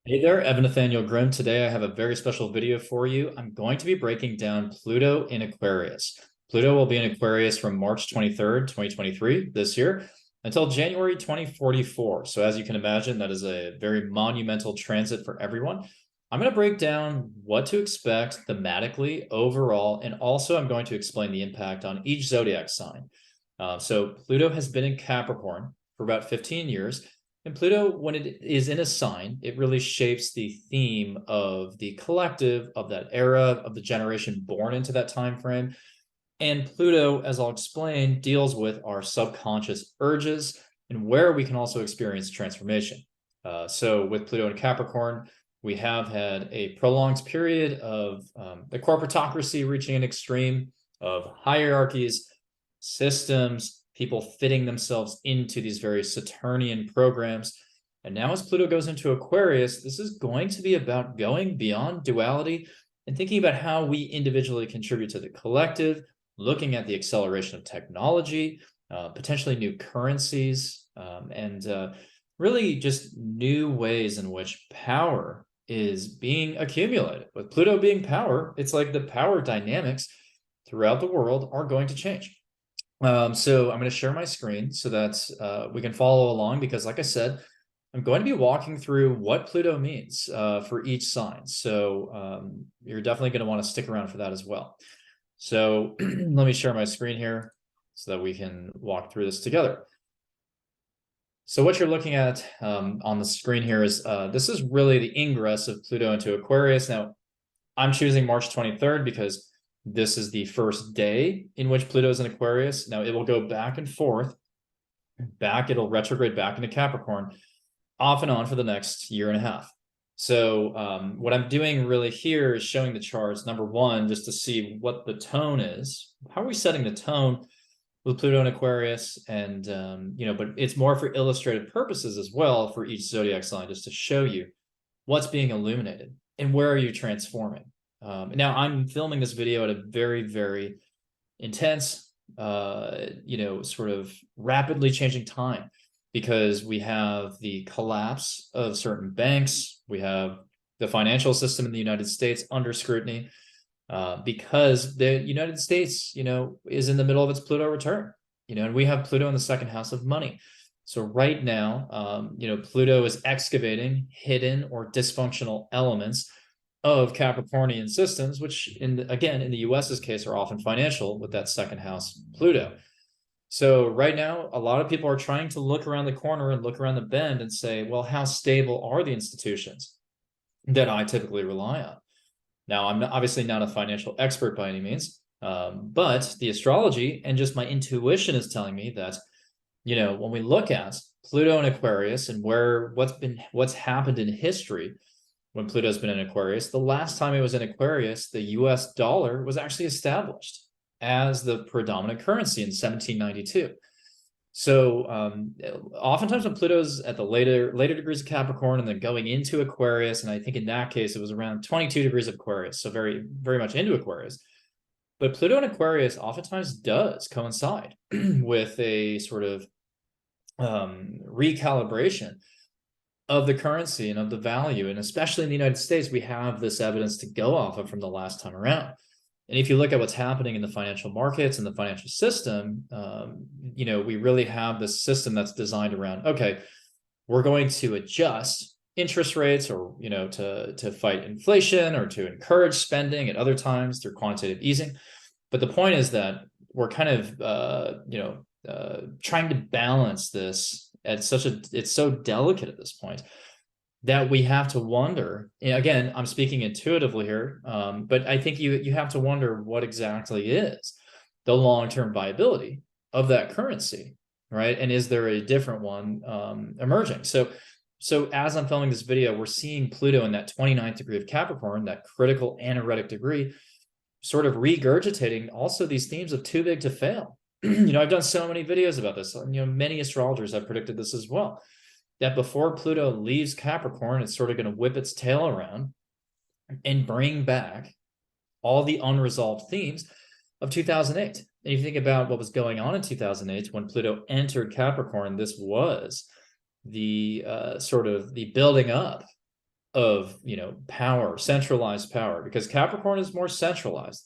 Hey there, Evan Nathaniel Grimm. Today I have a very special video for you. I'm going to be breaking down Pluto in Aquarius. Pluto will be in Aquarius from March 23rd, 2023, this year, until January 2044. So as you can imagine, that is a very monumental transit for everyone. I'm going to break down what to expect thematically, overall, and also I'm going to explain the impact on each zodiac sign. So Pluto has been in Capricorn for about 15 years. And Pluto, when it is in a sign, it really shapes the theme of the collective, of that era, of the generation born into that time frame. And Pluto, as I'll explain, deals with our subconscious urges and where we can also experience transformation. So with Pluto and Capricorn, we have had a prolonged period of the corporatocracy reaching an extreme of hierarchies, systems, people fitting themselves into these very Saturnian programs. And now as Pluto goes into Aquarius, this is going to be about going beyond duality and thinking about how we individually contribute to the collective, looking at the acceleration of technology, potentially new currencies, and really just new ways in which power is being accumulated. With Pluto being power, it's like the power dynamics throughout the world are going to change. So I'm going to share my screen so that we can follow along because, like I said, I'm going to be walking through what Pluto means for each sign. So you're definitely going to want to stick around for that as well. So let me share my screen here so that we can walk through this together. So what you're looking at on the screen here is this is really the ingress of Pluto into Aquarius. Now, I'm choosing March 23rd because this is the first day in which Pluto is in Aquarius. Now it will go back and forth, it'll retrograde back into Capricorn off and on for the next year and a half. So what I'm doing really here is showing the charts, number one, just to see what the tone is. How are we setting the tone with Pluto in Aquarius? And, but it's more for illustrative purposes as well for each zodiac sign, just to show you what's being illuminated and where are you transforming. Now I'm filming this video at a very, very intense, sort of rapidly changing time because we have the collapse of certain banks. We have the financial system in the United States under scrutiny because the United States, is in the middle of its Pluto return, and we have Pluto in the second house of money. So right now, Pluto is excavating hidden or dysfunctional elements of Capricornian systems, which again, in the US's case, are often financial with that second house Pluto. So right now, a lot of people are trying to look around the corner and look around the bend and say, well, how stable are the institutions that I typically rely on? Now, I'm obviously not a financial expert by any means, but the astrology and just my intuition is telling me that, when we look at Pluto and Aquarius and what's happened in history, when Pluto's been in Aquarius, the last time it was in Aquarius, the US dollar was actually established as the predominant currency in 1792. So oftentimes when Pluto's at the later degrees of Capricorn and then going into Aquarius, and I think in that case it was around 22 degrees of Aquarius, so very, very much into Aquarius. But Pluto in Aquarius oftentimes does coincide with a sort of recalibration of the currency and of the value. And especially in the United States, we have this evidence to go off of from the last time around. And if you look at what's happening in the financial markets and the financial system, we really have this system that's designed around, okay, we're going to adjust interest rates or, to fight inflation or to encourage spending at other times through quantitative easing. But the point is that we're kind of, trying to balance this at it's so delicate at this point that we have to wonder, again, I'm speaking intuitively here, but I think you have to wonder what exactly is the long-term viability of that currency, right? And is there a different one emerging? So as I'm filming this video, we're seeing Pluto in that 29th degree of Capricorn, that critical anaretic degree, sort of regurgitating also these themes of too big to fail. I've done so many videos about this. Many astrologers have predicted this as well, that before Pluto leaves Capricorn, it's sort of going to whip its tail around and bring back all the unresolved themes of 2008. And if you think about what was going on in 2008, when Pluto entered Capricorn, this was the sort of the building up of, power, centralized power, because Capricorn is more centralized.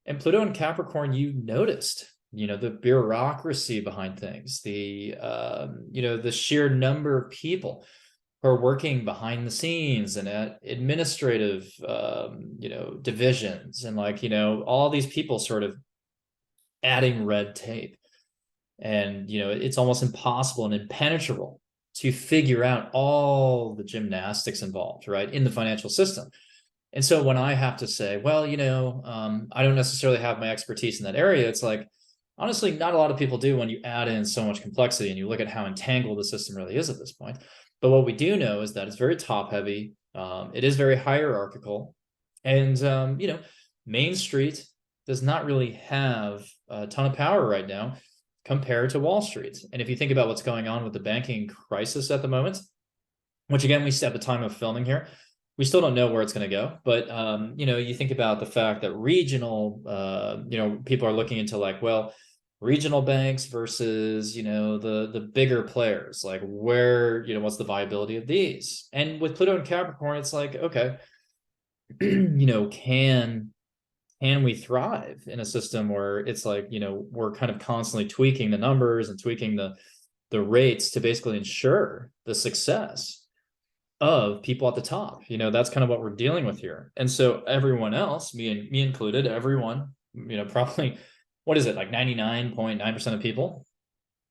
And Pluto in Capricorn, you noticed, the bureaucracy behind things, the sheer number of people who are working behind the scenes and at administrative, divisions, and all these people sort of adding red tape. And, it's almost impossible and impenetrable to figure out all the gymnastics involved, right, in the financial system. And so when I have to say, well, I don't necessarily have my expertise in that area, it's like, honestly, not a lot of people do when you add in so much complexity and you look at how entangled the system really is at this point. But what we do know is that it's very top heavy. It is very hierarchical. And, Main Street does not really have a ton of power right now compared to Wall Street. And if you think about what's going on with the banking crisis at the moment, which again, we at the time of filming here, we still don't know where it's going to go. But, you think about the fact that regional, people are looking into regional banks versus, the bigger players, like where, what's the viability of these? And with Pluto and Capricorn, it's like, okay, can we thrive in a system where it's like, we're kind of constantly tweaking the numbers and tweaking the rates to basically ensure the success of people at the top? That's kind of what we're dealing with here. And so everyone else, me included, everyone, probably, what is it, like 99.9% of people,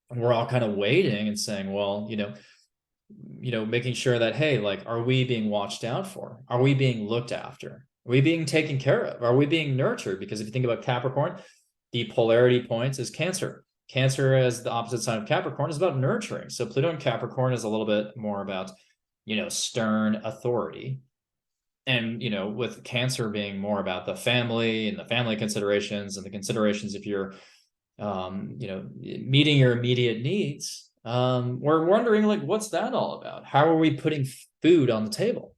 we're all kind of waiting and saying, well, making sure that, hey, are we being watched out for? Are we being looked after? Are we being taken care of? Are we being nurtured? Because if you think about Capricorn, the polarity points is Cancer. Cancer, as the opposite side of Capricorn, is about nurturing. So Pluto in Capricorn is a little bit more about, stern authority. And, with Cancer being more about the family and the family considerations and the considerations if you're, meeting your immediate needs, we're wondering, what's that all about? How are we putting food on the table?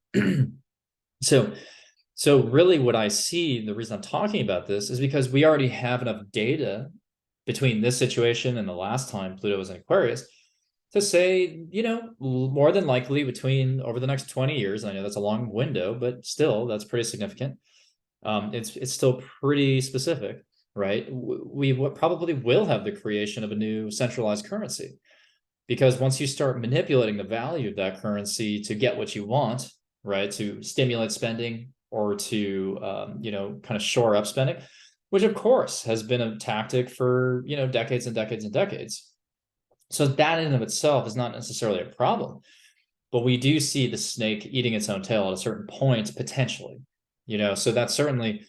So really what I see, the reason I'm talking about this is because we already have enough data between this situation and the last time Pluto was in Aquarius to say, more than likely over the next 20 years, and I know that's a long window, but still, that's pretty significant. It's still pretty specific, right? We probably will have the creation of a new centralized currency, because once you start manipulating the value of that currency to get what you want, right, to stimulate spending or to, kind of shore up spending, which of course has been a tactic for, decades and decades and decades. So that in and of itself is not necessarily a problem, but we do see the snake eating its own tail at a certain point, potentially, so that's certainly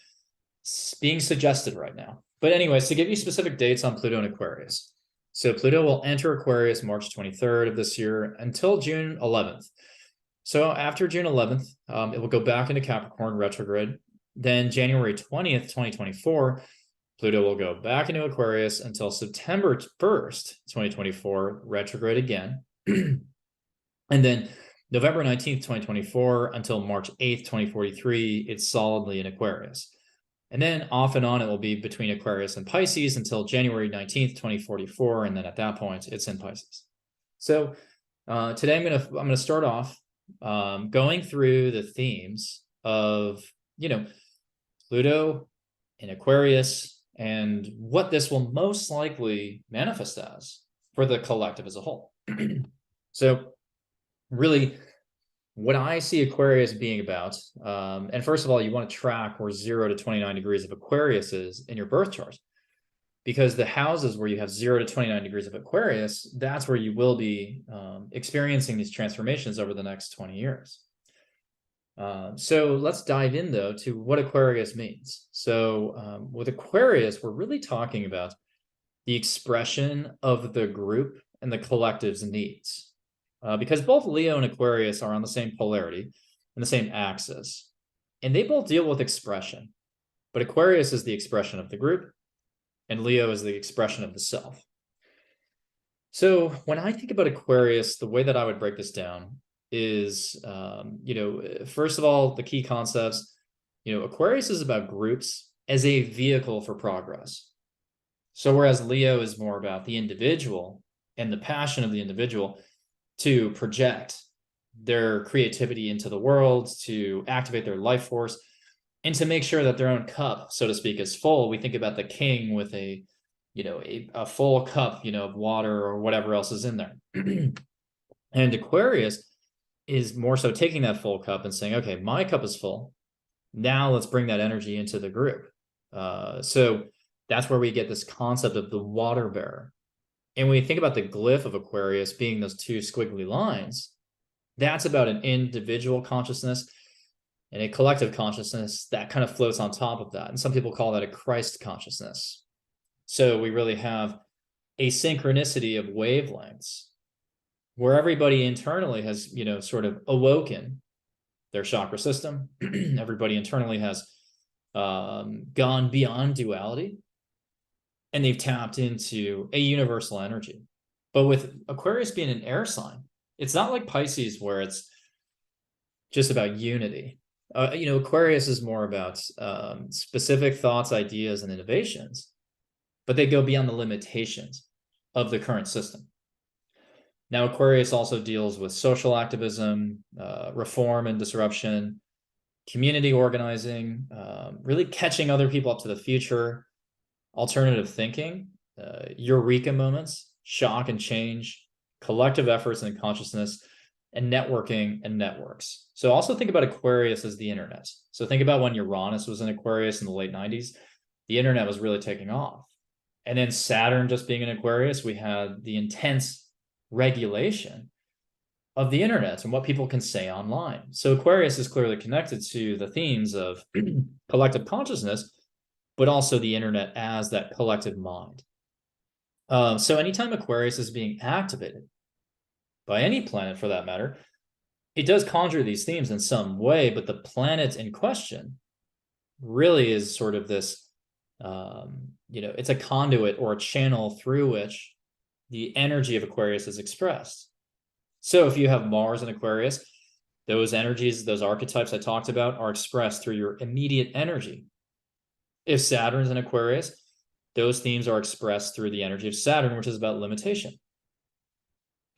being suggested right now. But anyways, to give you specific dates on Pluto and Aquarius. So Pluto will enter Aquarius March 23rd of this year until June 11th. So after June 11th, it will go back into Capricorn retrograde. Then January 20th, 2024, Pluto will go back into Aquarius until September 1st, 2024, retrograde again. And then November 19th, 2024 until March 8th, 2043, it's solidly in Aquarius. And then off and on, it will be between Aquarius and Pisces until January 19th, 2044. And then at that point, it's in Pisces. So today I'm going to start off going through the themes of, Pluto in Aquarius and what this will most likely manifest as for the collective as a whole. So really, what I see Aquarius being about, and first of all, you want to track where 0 to 29 degrees of Aquarius is in your birth chart, because the houses where you have 0 to 29 degrees of Aquarius, that's where you will be experiencing these transformations over the next 20 years. So let's dive in, though, to what Aquarius means. So with Aquarius, we're really talking about the expression of the group and the collective's needs. Because both Leo and Aquarius are on the same polarity and the same axis, and they both deal with expression. But Aquarius is the expression of the group, and Leo is the expression of the self. So when I think about Aquarius, the way that I would break this down is, first of all, the key concepts, Aquarius is about groups as a vehicle for progress. So whereas Leo is more about the individual and the passion of the individual to project, their creativity into the world, to activate their life force, and to make sure that their own cup, so to speak, is full. We think about the king with a full cup, of water or whatever else is in there. And Aquarius is more so taking that full cup and saying, okay, my cup is full. Now let's bring that energy into the group. So that's where we get this concept of the water bearer. And when you think about the glyph of Aquarius being those two squiggly lines, that's about an individual consciousness and a collective consciousness that kind of floats on top of that. And some people call that a Christ consciousness. So we really have a synchronicity of wavelengths where everybody internally has, sort of awoken their chakra system. Everybody internally has gone beyond duality, and they've tapped into a universal energy. But with Aquarius being an air sign, it's not like Pisces where it's just about unity. Aquarius is more about specific thoughts, ideas, and innovations, but they go beyond the limitations of the current system. Now, Aquarius also deals with social activism, reform and disruption, community organizing, really catching other people up to the future, alternative thinking, eureka moments, shock and change, collective efforts and consciousness, and networking and networks. So also think about Aquarius as the internet. So think about when Uranus was in Aquarius in the late 90s, the internet was really taking off. And then Saturn just being in Aquarius, we had the intense regulation of the internet and what people can say online. So Aquarius is clearly connected to the themes of collective consciousness, but also the internet as that collective mind. So anytime Aquarius is being activated by any planet for that matter, it does conjure these themes in some way, but the planet in question really is sort of this, it's a conduit or a channel through which the energy of Aquarius is expressed. So if you have Mars in Aquarius, those energies, those archetypes I talked about are expressed through your immediate energy. If Saturn's in Aquarius, those themes are expressed through the energy of Saturn, which is about limitation.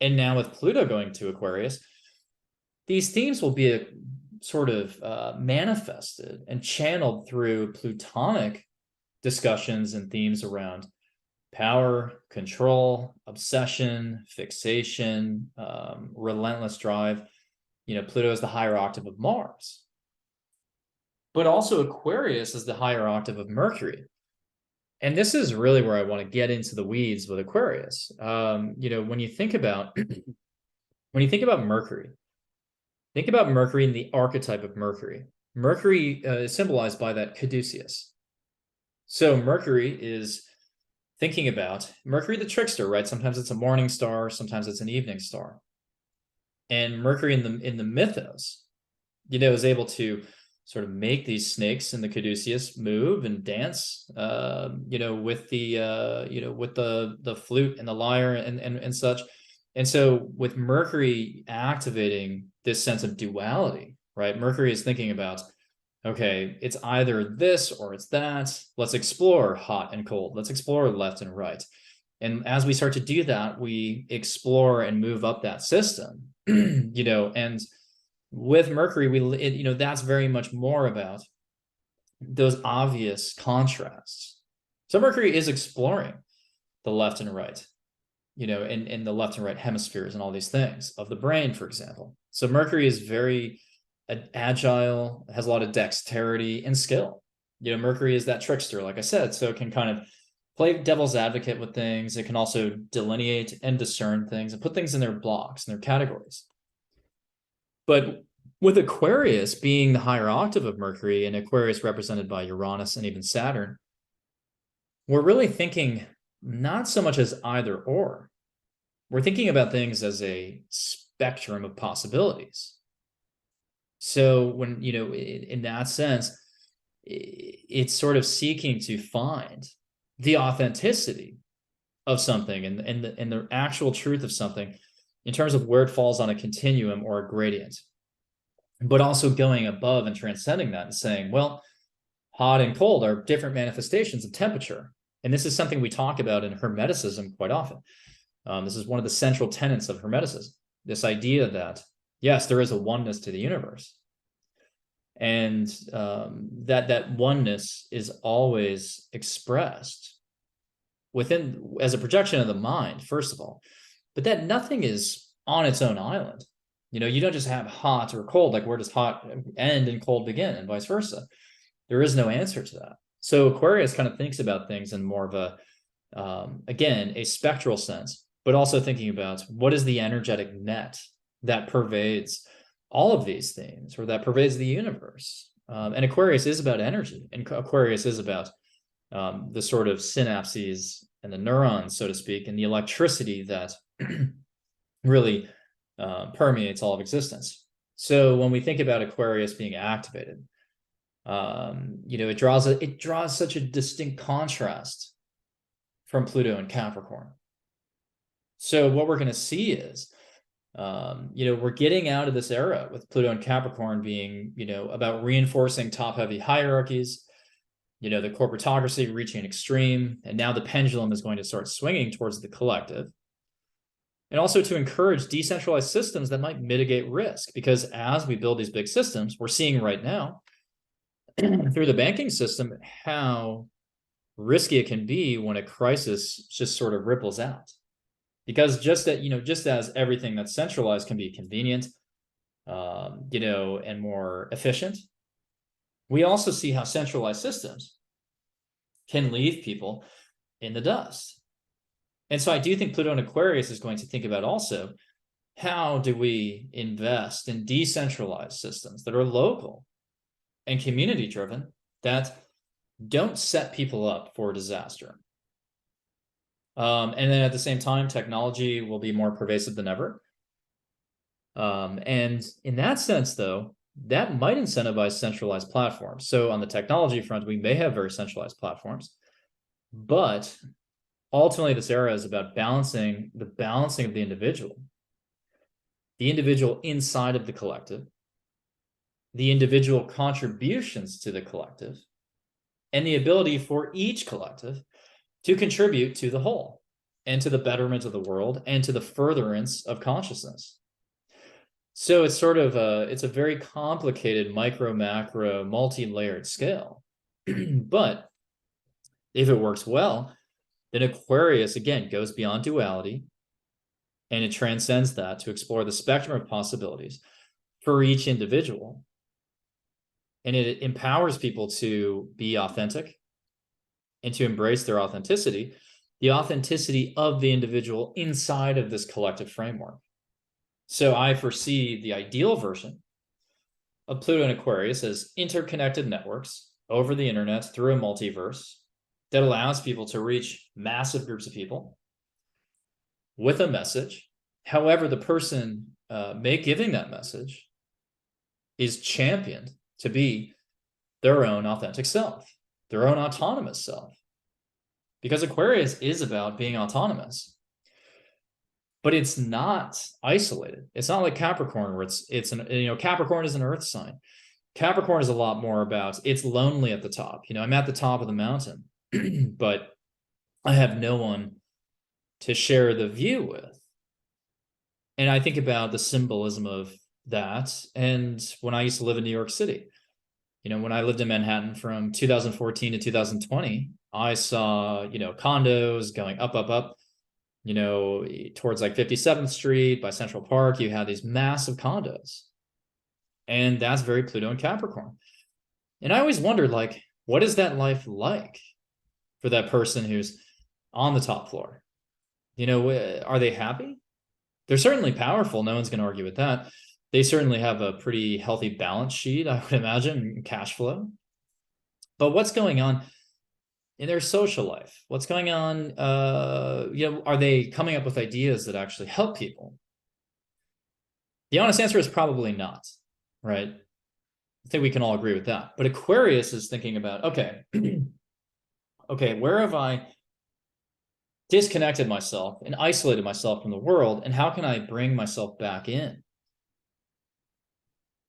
And now with Pluto going to Aquarius, these themes will be sort of manifested and channeled through Plutonic discussions and themes around power, control, obsession, fixation, relentless drive. Pluto is the higher octave of Mars. But also Aquarius is the higher octave of Mercury. And this is really where I want to get into the weeds with Aquarius. When you think about Mercury, think about Mercury and the archetype of Mercury. Mercury is symbolized by that caduceus. So Mercury is thinking about Mercury the trickster, right? Sometimes it's a morning star, sometimes it's an evening star. And Mercury in the mythos, is able to sort of make these snakes in the caduceus move and dance, with the flute and the lyre and such. And so with Mercury activating this sense of duality, right? Mercury is thinking about, okay, it's either this or it's that. Let's explore hot and cold. Let's explore left and right. And as we start to do that, we explore and move up that system, and with Mercury, that's very much more about those obvious contrasts. So Mercury is exploring the left and right, in the left and right hemispheres and all these things of the brain, for example. So Mercury is very agile, has a lot of dexterity and skill. Mercury is that trickster, like I said, so it can kind of play devil's advocate with things. It can also delineate and discern things and put things in their blocks and their categories. But with Aquarius being the higher octave of Mercury and Aquarius represented by Uranus and even Saturn, we're really thinking not so much as either or. We're thinking about things as a spectrum of possibilities. So when, in that sense, it's sort of seeking to find the authenticity of something and the actual truth of something in terms of where it falls on a continuum or a gradient, but also going above and transcending that and saying, well, hot and cold are different manifestations of temperature. And this is something we talk about in Hermeticism quite often. This is one of the central tenets of Hermeticism, this idea that Yes, there is a oneness to the universe. And that oneness is always expressed within as a projection of the mind, first of all, but that nothing is on its own island. You don't just have hot or cold, like where does hot end and cold begin, and vice versa. There is no answer to that. So Aquarius kind of thinks about things in more of a, again, a spectral sense, but also thinking about what is the energetic net that pervades all of these things, or that pervades the universe. And Aquarius is about energy, and Aquarius is about the sort of synapses and the neurons, so to speak, and the electricity that really permeates all of existence. So when we think about Aquarius being activated, it draws such a distinct contrast from Pluto and Capricorn. So what we're going to see is, we're getting out of this era with Pluto and Capricorn being, about reinforcing top-heavy hierarchies, the corporatocracy reaching an extreme, and now the pendulum is going to start swinging towards the collective. And also to encourage decentralized systems that might mitigate risk, because as we build these big systems, we're seeing right now through the banking system how risky it can be when a crisis just sort of ripples out. Because just as everything that's centralized can be convenient, and more efficient, we also see how centralized systems can leave people in the dust. And so I do think Pluto and Aquarius is going to think about also, how do we invest in decentralized systems that are local and community driven, that don't set people up for disaster. And then at the same time, technology will be more pervasive than ever. And in that sense, though, that might incentivize centralized platforms. So on the technology front, we may have very centralized platforms, but ultimately this era is about balancing of the individual inside of the collective, the individual contributions to the collective, and the ability for each collective to contribute to the whole and to the betterment of the world and to the furtherance of consciousness. So it's sort of it's a very complicated micro, macro, multi-layered scale. But if it works well, then Aquarius, again, goes beyond duality, and it transcends that to explore the spectrum of possibilities for each individual. And it empowers people to be authentic and to embrace their authenticity, the authenticity of the individual inside of this collective framework. So I foresee the ideal version of Pluto and Aquarius as interconnected networks over the internet through a multiverse that allows people to reach massive groups of people with a message. However, the person giving that message is championed to be their own authentic self, their own autonomous self. Because Aquarius is about being autonomous, but it's not isolated. It's not like Capricorn, where Capricorn is an earth sign. Capricorn is a lot more about, it's lonely at the top. I'm at the top of the mountain, but I have no one to share the view with. And I think about the symbolism of that. And when I used to live in New York City, when I lived in Manhattan from 2014 to 2020, I saw, condos going up, towards like 57th Street by Central Park. You had these massive condos. And that's very Pluto and Capricorn. And I always wondered, like, what is that life like for that person who's on the top floor? Are they happy? They're certainly powerful. No one's going to argue with that. They certainly have a pretty healthy balance sheet, I would imagine, cash flow. But what's going on in their social life? What's going on? Are they coming up with ideas that actually help people? The honest answer is probably not, right? I think we can all agree with that. But Aquarius is thinking about, okay, where have I disconnected myself and isolated myself from the world, and how can I bring myself back in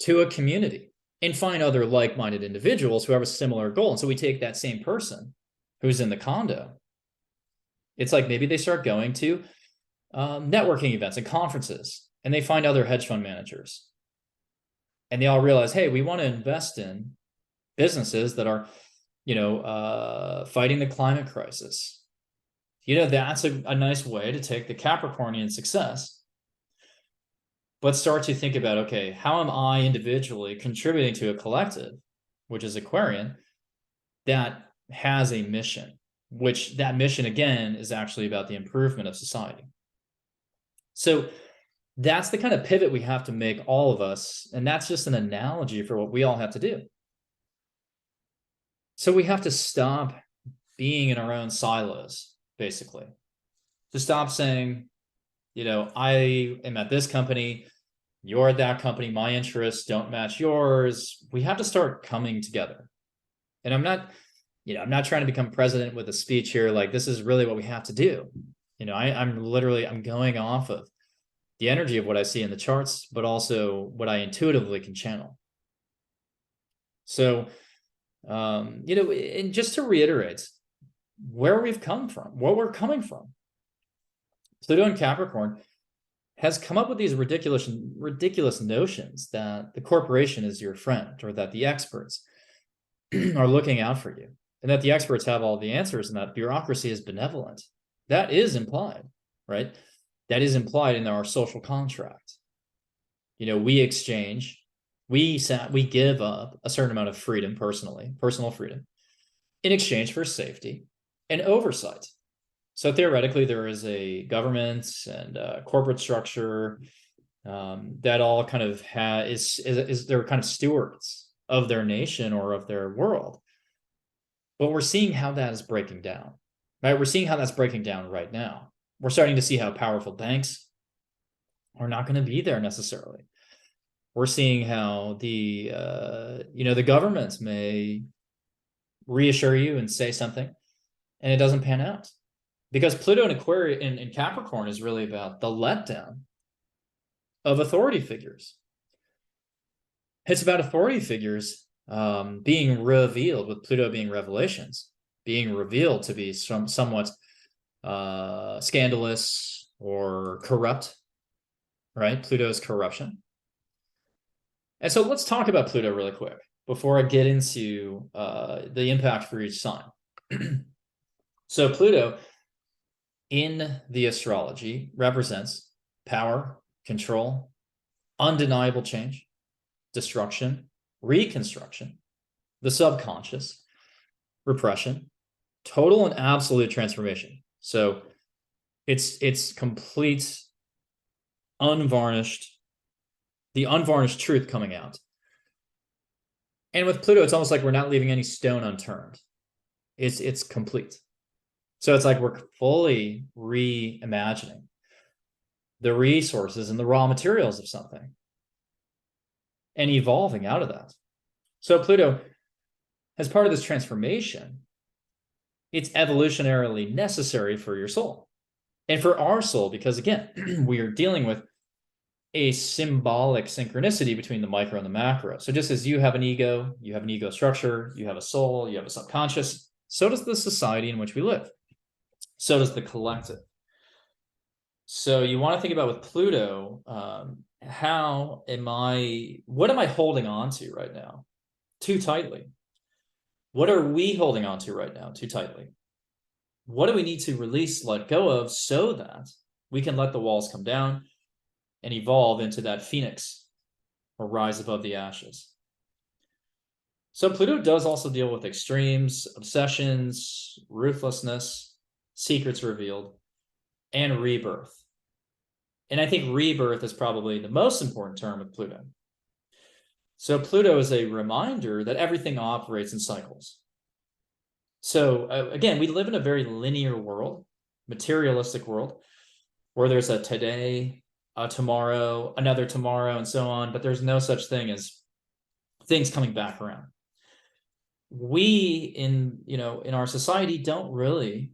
to a community and find other like-minded individuals who have a similar goal? And so we take that same person who's in the condo. It's like maybe they start going to networking events and conferences, and they find other hedge fund managers And they all realize, hey, we want to invest in businesses that are, fighting the climate crisis. That's a nice way to take the Capricornian success, but start to think about, okay, how am I individually contributing to a collective, which is Aquarian, that has a mission, which that mission, again, is actually about the improvement of society. So that's the kind of pivot we have to make, all of us. And that's just an analogy for what we all have to do. So we have to stop being in our own silos, basically. To stop saying, I am at this company, you're at that company, my interests don't match yours. We have to start coming together. And I'm not trying to become president with a speech here. Like, this is really what we have to do. I'm going off of the energy of what I see in the charts, but also what I intuitively can channel. So, and just to reiterate where we've come from, what we're coming from, Pluto in Capricorn has come up with these ridiculous notions that the corporation is your friend, or that the experts are looking out for you, and that the experts have all the answers, and that bureaucracy is benevolent. That is implied, right? That is implied in our social contract. We exchange, we give up a certain amount of freedom, personal freedom, in exchange for safety and oversight. So theoretically, there is a government and a corporate structure that all kind of they're kind of stewards of their nation or of their world. But we're seeing how that is breaking down, right? We're seeing how that's breaking down right now. We're starting to see how powerful banks are not going to be there necessarily. We're seeing how the governments may reassure you and say something, and it doesn't pan out. Because Pluto in Aquarius in Capricorn is really about the letdown of authority figures. It's about authority figures being revealed, with Pluto being revelations, being revealed to be somewhat scandalous or corrupt, right? Pluto's corruption. And so let's talk about Pluto really quick before I get into the impact for each sign. So Pluto in the astrology represents power, control, undeniable change, destruction, reconstruction, the subconscious, repression, total and absolute transformation. So it's complete, unvarnished, the unvarnished truth coming out. And with Pluto, it's almost like we're not leaving any stone unturned. It's complete. So it's like we're fully reimagining the resources and the raw materials of something and evolving out of that. So Pluto, as part of this transformation, it's evolutionarily necessary for your soul and for our soul, because again, we are dealing with a symbolic synchronicity between the micro and the macro. So just as you have an ego structure, you have a soul, you have a subconscious, so does the society in which we live. So does the collective. So you want to think about with Pluto, what am I holding on to right now too tightly? What are we holding on to right now too tightly? What do we need to release, let go of, so that we can let the walls come down and evolve into that phoenix or rise above the ashes? So Pluto does also deal with extremes, obsessions, ruthlessness, secrets revealed, and rebirth. And I think rebirth is probably the most important term with Pluto. So Pluto is a reminder that everything operates in cycles. So again, we live in a very linear world, materialistic world, where there's a today, a tomorrow, another tomorrow, and so on, but there's no such thing as things coming back around. We in our society don't really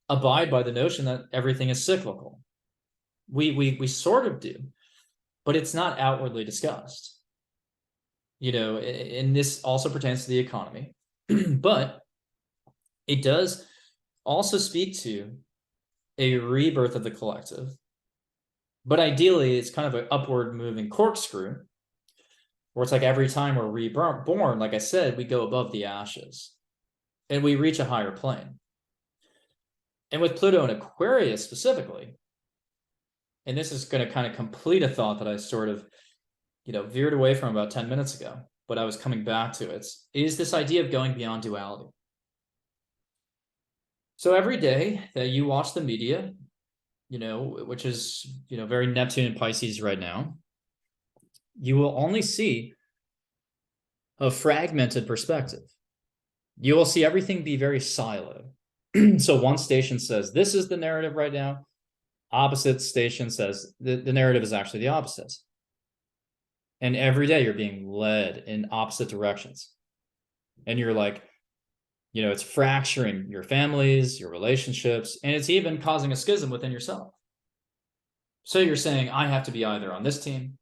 abide by the notion that everything is cyclical. We sort of do, but it's not outwardly discussed. And this also pertains to the economy, but it does also speak to a rebirth of the collective. But ideally, it's kind of an upward moving corkscrew where it's like every time we're reborn, like I said, we go above the ashes and we reach a higher plane. And with Pluto in Aquarius specifically, and this is going to kind of complete a thought that I sort of, veered away from about 10 minutes ago, but I was coming back to it, is this idea of going beyond duality. So every day that you watch the media, which is, very Neptune and Pisces right now, you will only see a fragmented perspective. You will see everything be very siloed. So one station says, this is the narrative right now. Opposite station says the narrative is actually the opposite. And every day you're being led in opposite directions. And you're like, it's fracturing your families, your relationships, and it's even causing a schism within yourself. So you're saying, I have to be either on this team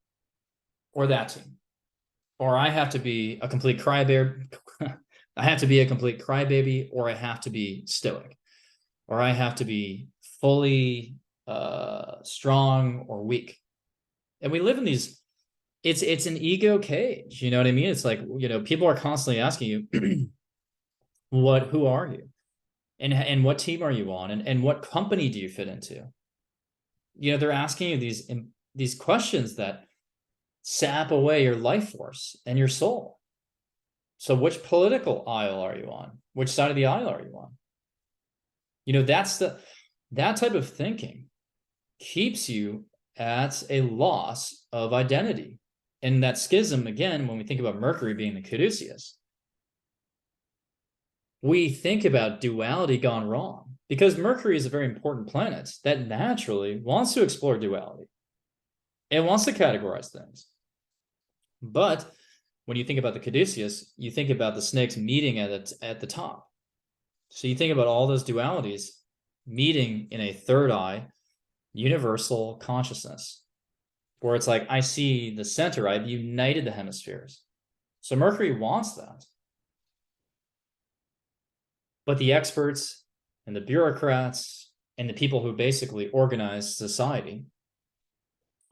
or that team, or I have to be a complete crybaby. I have to be a complete crybaby, or I have to be stoic, or I have to be fully strong or weak. And we live in these, it's an ego cage. You know what I mean? It's like, people are constantly asking you, who are you? And what team are you on? And what company do you fit into? They're asking you these questions that sap away your life force and your soul. So which political aisle are you on? Which side of the aisle are you on? That type of thinking keeps you at a loss of identity. And that schism, again, when we think about Mercury being the caduceus, we think about duality gone wrong, because Mercury is a very important planet that naturally wants to explore duality. It wants to categorize things. But when you think about the caduceus, you think about the snakes meeting at the top. So you think about all those dualities meeting in a third eye, universal consciousness, where it's like, I see the center, I've united the hemispheres. So Mercury wants that. But the experts and the bureaucrats and the people who basically organize society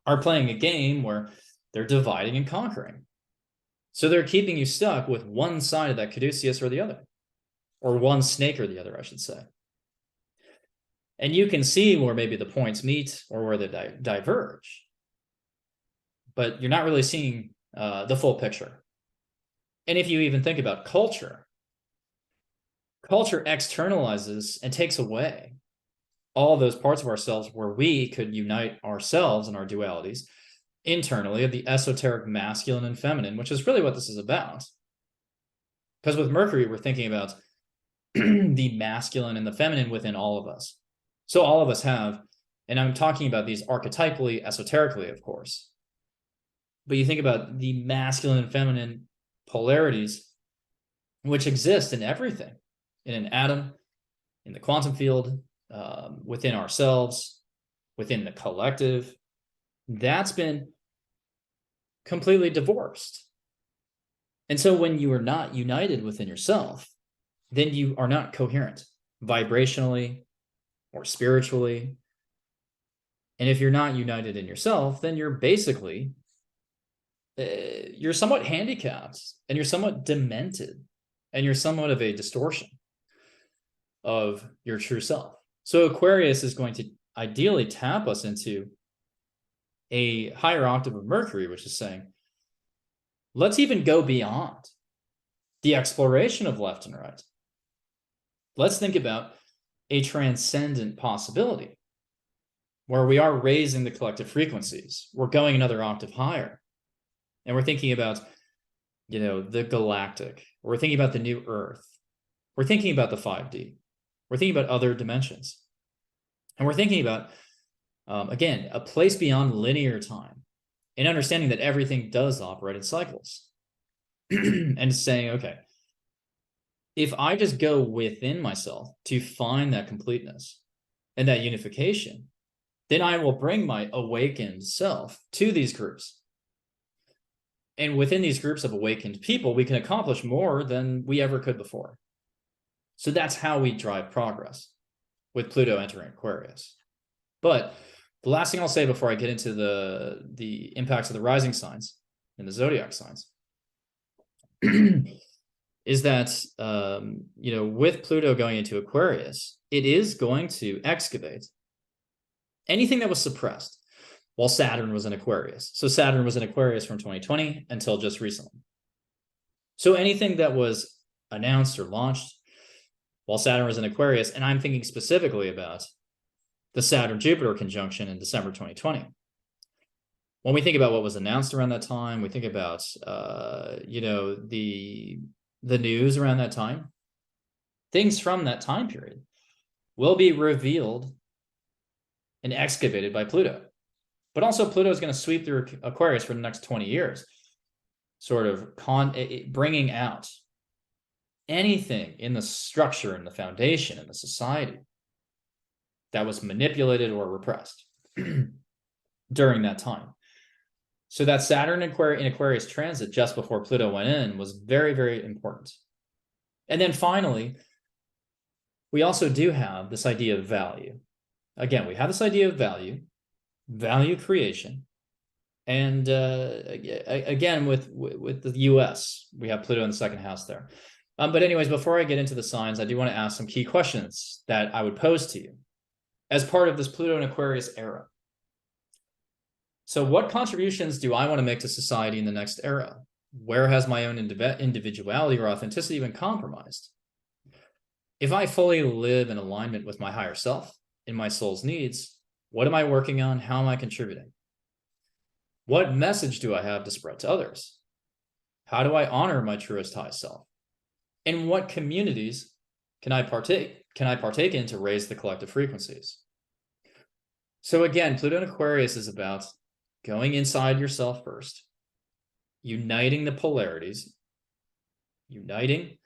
are playing a game where they're dividing and conquering. So they're keeping you stuck with one side of that caduceus or the other, or one snake or the other, I should say. And you can see where maybe the points meet or where they diverge, but you're not really seeing the full picture. And if you even think about culture externalizes and takes away all those parts of ourselves where we could unite ourselves and our dualities internally of the esoteric masculine and feminine, which is really what this is about. Because with Mercury, we're thinking about the masculine and the feminine within all of us. So all of us have, and I'm talking about these archetypally, esoterically, of course. But you think about the masculine and feminine polarities, which exist in everything, in an atom, in the quantum field, within ourselves, within the collective. That's been completely divorced. And so when you are not united within yourself, then you are not coherent vibrationally or spiritually. And if you're not united in yourself, then you're basically, you're somewhat handicapped and you're somewhat demented and you're somewhat of a distortion of your true self. So Aquarius is going to ideally tap us into a higher octave of Mercury, which is saying, let's even go beyond the exploration of left and right. Let's think about a transcendent possibility where we are raising the collective frequencies. We're going another octave higher. And we're thinking about, the galactic. We're thinking about the new Earth. We're thinking about the 5D. We're thinking about other dimensions. And we're thinking about, again, a place beyond linear time and understanding that everything does operate in cycles. And saying, okay, if I just go within myself to find that completeness and that unification, then I will bring my awakened self to these groups. And within these groups of awakened people, we can accomplish more than we ever could before. So that's how we drive progress with Pluto entering Aquarius. But the last thing I'll say before I get into the impacts of the rising signs and the zodiac signs is that, you know, with Pluto going into Aquarius, it is going to excavate anything that was suppressed while Saturn was in Aquarius. So Saturn was in Aquarius from 2020 until just recently. So anything that was announced or launched while Saturn was in Aquarius, and I'm thinking specifically about the Saturn-Jupiter conjunction in December 2020. When we think about what was announced around that time, we think about, you know, the news around that time, things from that time period will be revealed and excavated by Pluto. But also Pluto is going to sweep through Aquarius for the next 20 years, sort of bringing out anything in the structure and the foundation and the society that was manipulated or repressed during that time. So that Saturn in Aquarius transit just before Pluto went in was very, very important. And then finally, we also do have this idea of value. Again, we have this idea of value creation. And again, with the US, we have Pluto in the second house there. But anyways, before I get into the signs, I do want to ask some key questions that I would pose to you as part of this Pluto and Aquarius era. So what contributions do I want to make to society in the next era? Where has my own individuality or authenticity been compromised? If I fully live in alignment with my higher self, in my soul's needs, what am I working on? How am I contributing? What message do I have to spread to others? How do I honor my truest high self? In what communities can I partake in to raise the collective frequencies? So again, Pluto in Aquarius is about going inside yourself first, uniting the polarities, uniting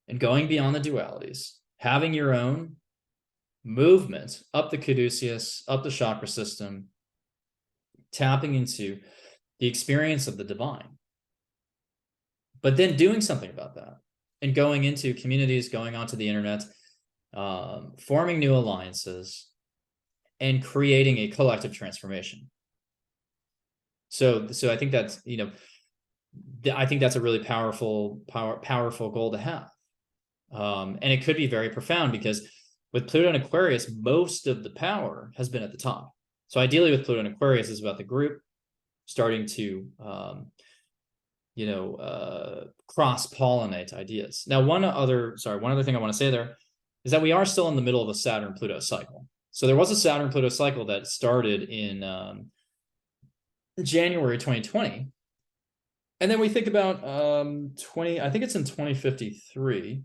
and going beyond the dualities, having your own movement up the caduceus, up the chakra system, tapping into the experience of the divine, but then doing something about that and going into communities, going onto the internet, forming new alliances and creating a collective transformation. So I think that's, you know, I think that's a really powerful goal to have. And it could be very profound because with Pluto and Aquarius, most of the power has been at the top. So ideally with Pluto and Aquarius is about the group starting to, you know, cross-pollinate ideas. Now, one other thing I want to say there is that we are still in the middle of a Saturn-Pluto cycle. So there was a Saturn-Pluto cycle that started in January 2020. And then we think about I think it's in 2053.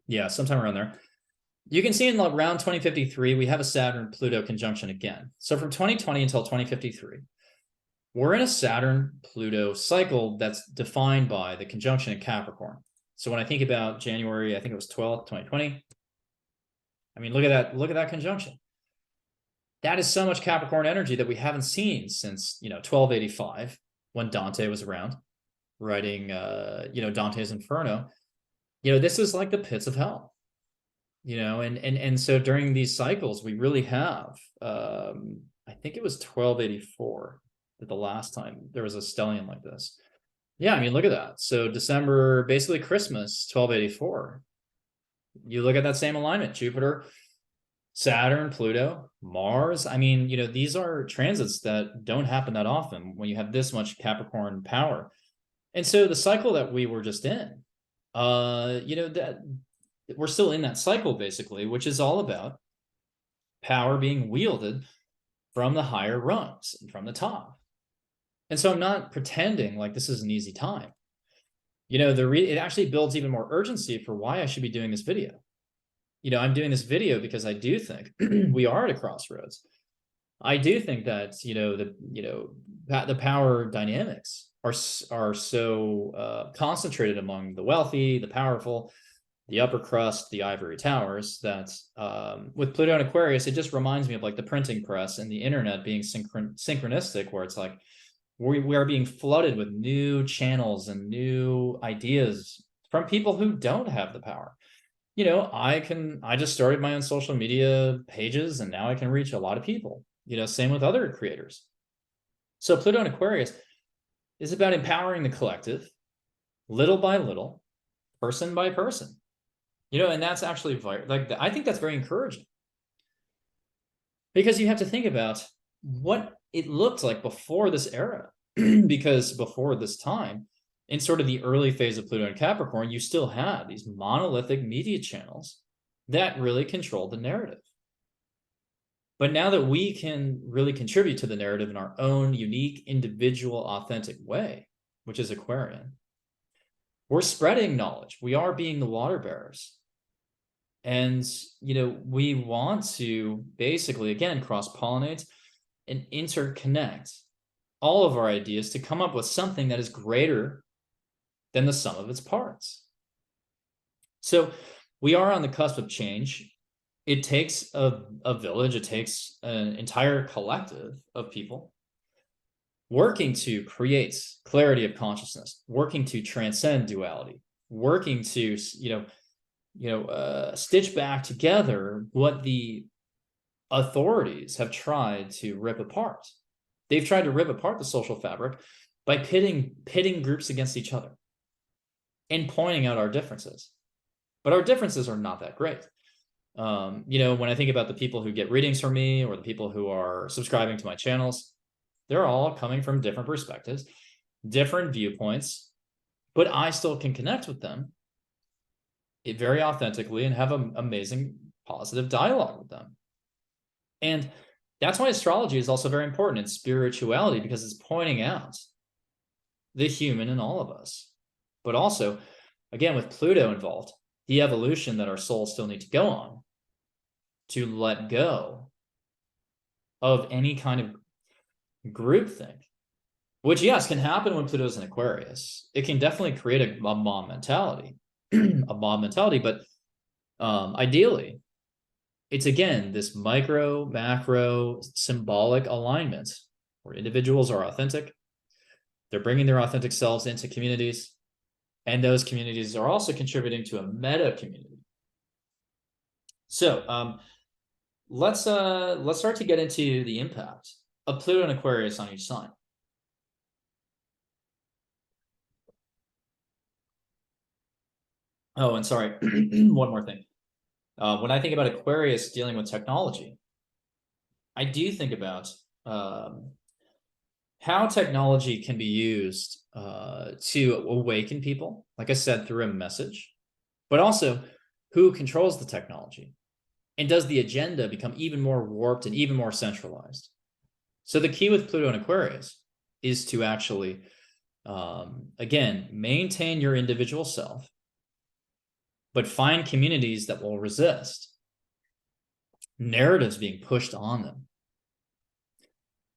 Yeah, sometime around there. You can see in around 2053, we have a Saturn-Pluto conjunction again. So from 2020 until 2053, we're in a Saturn-Pluto cycle that's defined by the conjunction in Capricorn. So when I think about January, I think it was 12th, 2020. I mean, look at that conjunction. That is so much Capricorn energy that we haven't seen since, you know, 1285, when Dante was around writing, you know, Dante's Inferno. You know, this is like the pits of hell, you know, and so during these cycles, we really have, I think it was 1284 that the last time there was a stellium like this. Yeah, I mean, look at that. So December, basically Christmas, 1284. You look at that same alignment, Jupiter, Saturn, Pluto, Mars. I mean, you know, these are transits that don't happen that often when you have this much Capricorn power. And so the cycle that we were just in, you know, that we're still in that cycle basically, which is all about power being wielded from the higher rungs and from the top. And so I'm not pretending like this is an easy time. You know, it actually builds even more urgency for why I should be doing this video. You know, I'm doing this video because I do think we are at a crossroads. I do think that, you know, the power dynamics are so concentrated among the wealthy, the powerful, the upper crust, the ivory towers, that with Pluto and Aquarius, it just reminds me of like the printing press and the internet being synchronistic, where it's like we are being flooded with new channels and new ideas from people who don't have the power. You know, I just started my own social media pages and now I can reach a lot of people, you know, same with other creators. So Pluto and Aquarius is about empowering the collective, little by little, person by person. And that's actually like, I think that's very encouraging, because you have to think about what it looked like before this era. Because before this time, in sort of the early phase of Pluto and Capricorn, you still had these monolithic media channels that really controlled the narrative. But now that we can really contribute to the narrative in our own unique, individual, authentic way, which is Aquarian, we're spreading knowledge. We are being the water bearers. And, we want to basically, again, cross-pollinate and interconnect all of our ideas to come up with something that is greater than the sum of its parts. So we are on the cusp of change. It takes a village, it takes an entire collective of people working to create clarity of consciousness, working to transcend duality, working to, stitch back together what the authorities have tried to rip apart. They've tried to rip apart the social fabric by pitting groups against each other and pointing out our differences. But our differences are not that great. When I think about the people who get readings from me or the people who are subscribing to my channels, they're all coming from different perspectives, different viewpoints, but I still can connect with them very authentically and have an amazing positive dialogue with them. And that's why astrology is also very important in spirituality, because it's pointing out the human in all of us. But also, again, with Pluto involved, the evolution that our souls still need to go on to let go of any kind of groupthink, which, yes, can happen when Pluto's in Aquarius. It can definitely create a mob mentality, but ideally, it's, again, this micro, macro, symbolic alignment where individuals are authentic. They're bringing their authentic selves into communities, and those communities are also contributing to a meta community. So let's start to get into the impact of Pluto and Aquarius on each sign. Oh, and sorry, one more thing. When I think about Aquarius dealing with technology, I do think about how technology can be used to awaken people, like I said, through a message, but also who controls the technology, and does the agenda become even more warped and even more centralized? So the key with Pluto and Aquarius is to actually, again, maintain your individual self, but find communities that will resist narratives being pushed on them,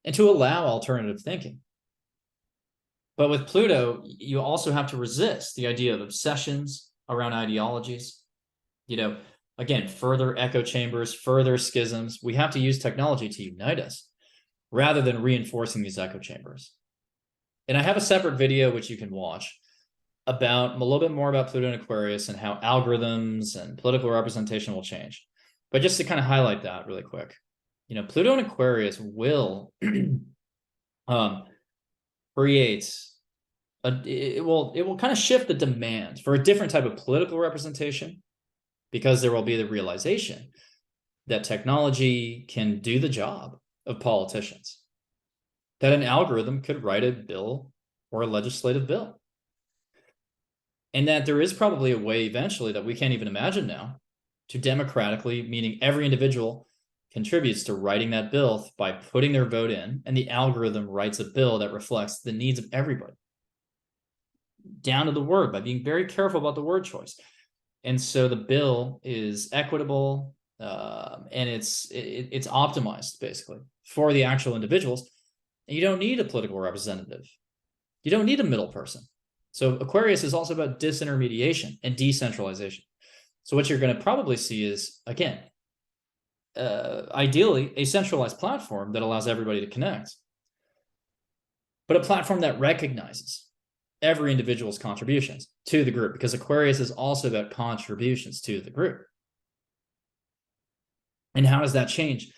and to allow alternative thinking. But with Pluto, you also have to resist the idea of obsessions around ideologies. Again, further echo chambers, further schisms. We have to use technology to unite us rather than reinforcing these echo chambers. And I have a separate video which you can watch about a little bit more about Pluto and Aquarius and how algorithms and political representation will change. But just to kind of highlight that really quick, Pluto and Aquarius will create it will kind of shift the demand for a different type of political representation, because there will be the realization that technology can do the job of politicians, that an algorithm could write a bill or a legislative bill, and that there is probably a way eventually that we can't even imagine now to democratically, meaning every individual contributes to writing that bill by putting their vote in, and the algorithm writes a bill that reflects the needs of everybody, down to the word, by being very careful about the word choice. And so the bill is equitable, and it's optimized basically for the actual individuals. And you don't need a political representative. You don't need a middle person. So Aquarius is also about disintermediation and decentralization. So what you're going to probably see is, again, ideally, a centralized platform that allows everybody to connect, but a platform that recognizes every individual's contributions to the group, because Aquarius is also about contributions to the group. And how does that change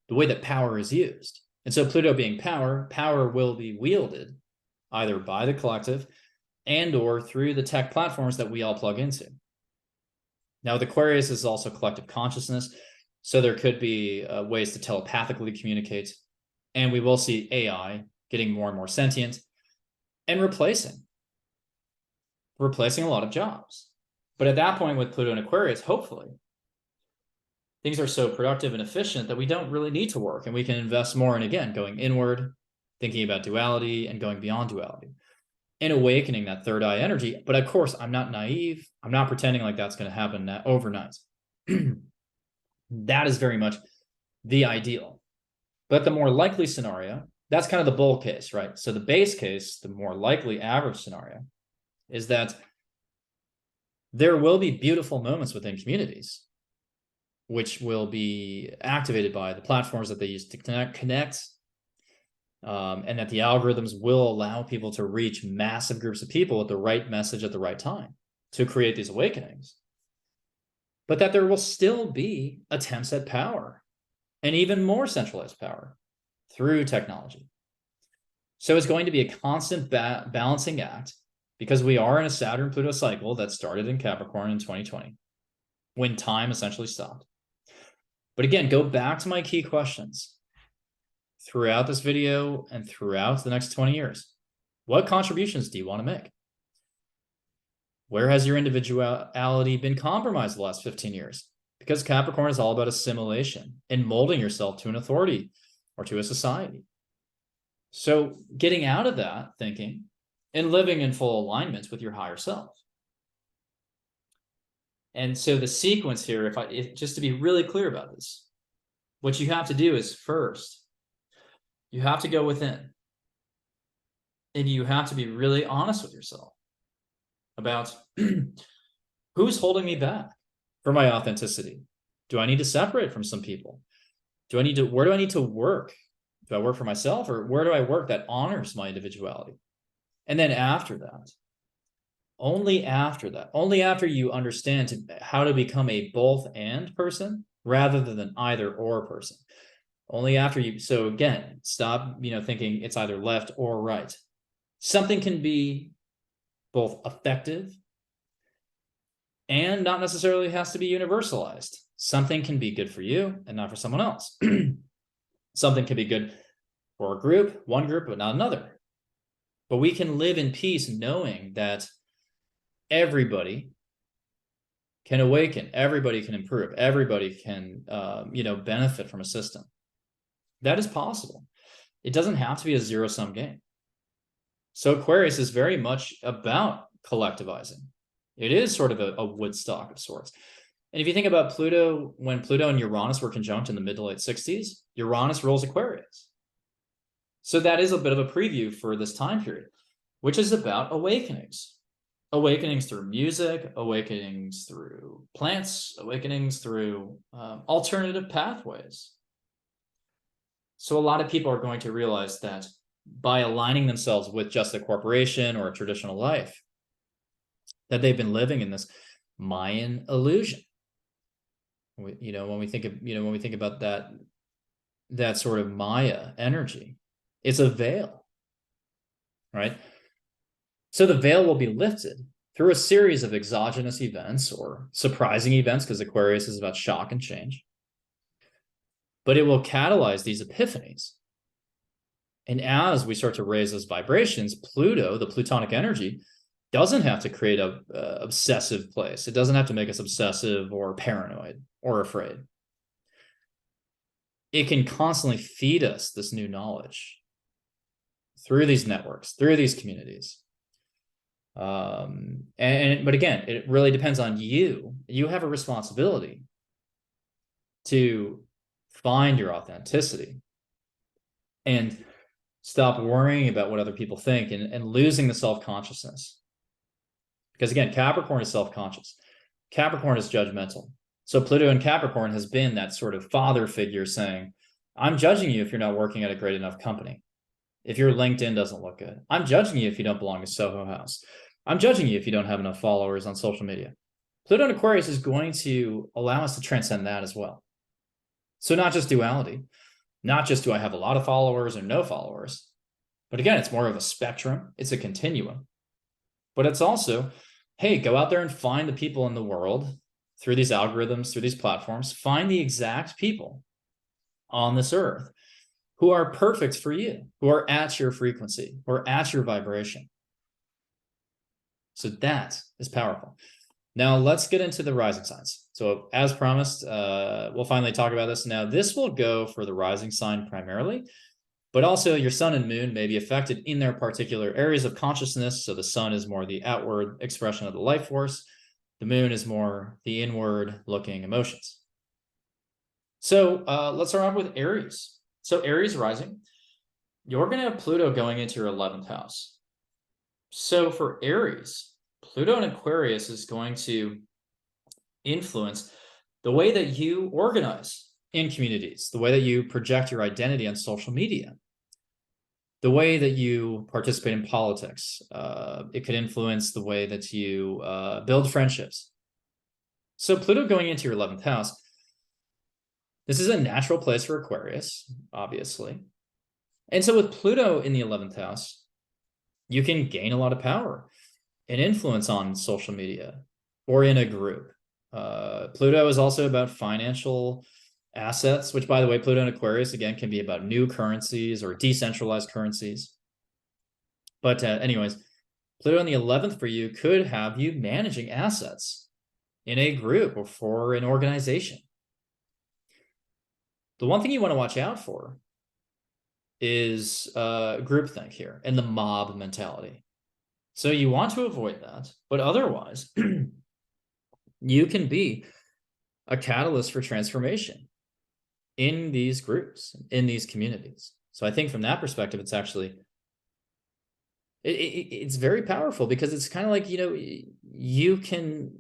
the way that power is used? And so Pluto being power will be wielded either by the collective, and or through the tech platforms that we all plug into. Now, with Aquarius is also collective consciousness, so there could be ways to telepathically communicate, and we will see AI getting more and more sentient and replacing a lot of jobs. But at that point with Pluto and Aquarius, hopefully, things are so productive and efficient that we don't really need to work, and we can invest more in, again, going inward, thinking about duality, and going beyond duality, and awakening that third eye energy. But of course, I'm not naive. I'm not pretending like that's going to happen overnight. That is very much the ideal. But the more likely scenario, that's kind of the bull case, right? So the base case, the more likely average scenario, is that there will be beautiful moments within communities, which will be activated by the platforms that they use to connect, and that the algorithms will allow people to reach massive groups of people with the right message at the right time to create these awakenings. But that there will still be attempts at power, and even more centralized power through technology. So it's going to be a constant balancing act, because we are in a Saturn-Pluto cycle that started in Capricorn in 2020, when time essentially stopped. But again, go back to my key questions throughout this video and throughout the next 20 years. What contributions do you want to make? Where has your individuality been compromised the last 15 years? Because Capricorn is all about assimilation and molding yourself to an authority or to a society. So getting out of that thinking and living in full alignment with your higher self. And so the sequence here, just to be really clear about this, what you have to do is, first, you have to go within, and you have to be really honest with yourself about who's holding me back for my authenticity. Do I need to separate from some people? Where do I need to work? Do I work for myself, or where do I work that honors my individuality? And then after that, only after you understand how to become a both and person rather than an either or person, only after you, so again, stop, thinking it's either left or right. Something can be both effective and not necessarily has to be universalized. Something can be good for you and not for someone else. Something can be good for one group, but not another. But we can live in peace knowing that everybody can awaken, everybody can improve, everybody can, benefit from a system. That is possible. It doesn't have to be a zero-sum game. So Aquarius is very much about collectivizing. It is sort of a Woodstock of sorts. And if you think about Pluto, when Pluto and Uranus were conjunct in the mid to late 60s, Uranus rules Aquarius. So that is a bit of a preview for this time period, which is about awakenings. Awakenings through music, awakenings through plants, awakenings through alternative pathways. So a lot of people are going to realize that by aligning themselves with just a corporation or a traditional life, that they've been living in this Mayan illusion. When we think about that sort of Maya energy, it's a veil, right? So the veil will be lifted through a series of exogenous events or surprising events, because Aquarius is about shock and change. But it will catalyze these epiphanies. And as we start to raise those vibrations, Pluto, the Plutonic energy, doesn't have to create a obsessive place. It doesn't have to make us obsessive or paranoid or afraid. It can constantly feed us this new knowledge through these networks, through these communities. But again, it really depends on you. You have a responsibility to find your authenticity and stop worrying about what other people think and losing the self-consciousness. Because again, Capricorn is self-conscious. Capricorn is judgmental. So Pluto in Capricorn has been that sort of father figure saying, I'm judging you if you're not working at a great enough company. If your LinkedIn doesn't look good. I'm judging you if you don't belong to Soho House. I'm judging you if you don't have enough followers on social media. Pluto in Aquarius is going to allow us to transcend that as well. So not just duality, not just do I have a lot of followers or no followers, but again, it's more of a spectrum. It's a continuum. But it's also, hey, go out there and find the people in the world through these algorithms, through these platforms, find the exact people on this earth who are perfect for you, who are at your frequency, or at your vibration. So that is powerful. Now let's get into the rising signs. So as promised, we'll finally talk about this. Now this will go for the rising sign primarily, but also your sun and moon may be affected in their particular areas of consciousness. So the sun is more the outward expression of the life force. The moon is more the inward looking emotions. So let's start off with Aries. So Aries rising, you're going to have Pluto going into your 11th house. So for Aries, Pluto in Aquarius is going to influence the way that you organize in communities, the way that you project your identity on social media, the way that you participate in politics. It could influence the way that you build friendships. So Pluto going into your 11th house, this is a natural place for Aquarius, obviously. And so with Pluto in the 11th house, you can gain a lot of power and influence on social media or in a group. Pluto is also about financial assets, which, by the way, Pluto in Aquarius, again, can be about new currencies or decentralized currencies. But anyways, Pluto in the 11th for you could have you managing assets in a group or for an organization. The one thing you want to watch out for is groupthink here and the mob mentality. So you want to avoid that, but otherwise, you can be a catalyst for transformation in these groups, in these communities. So I think from that perspective, it's actually, it's very powerful because it's kind of like, you can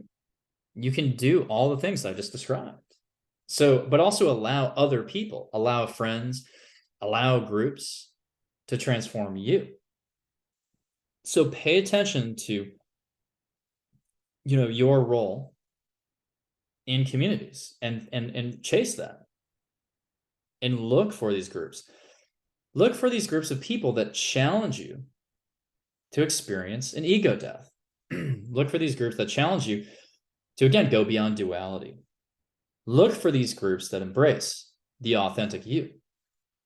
do all the things I just described. So, but also allow other people, allow friends, allow groups to transform you. So pay attention to, your role in communities and chase that. And look for these groups. Look for these groups of people that challenge you to experience an ego death. Look for these groups that challenge you to, again, go beyond duality. Look for these groups that embrace the authentic you.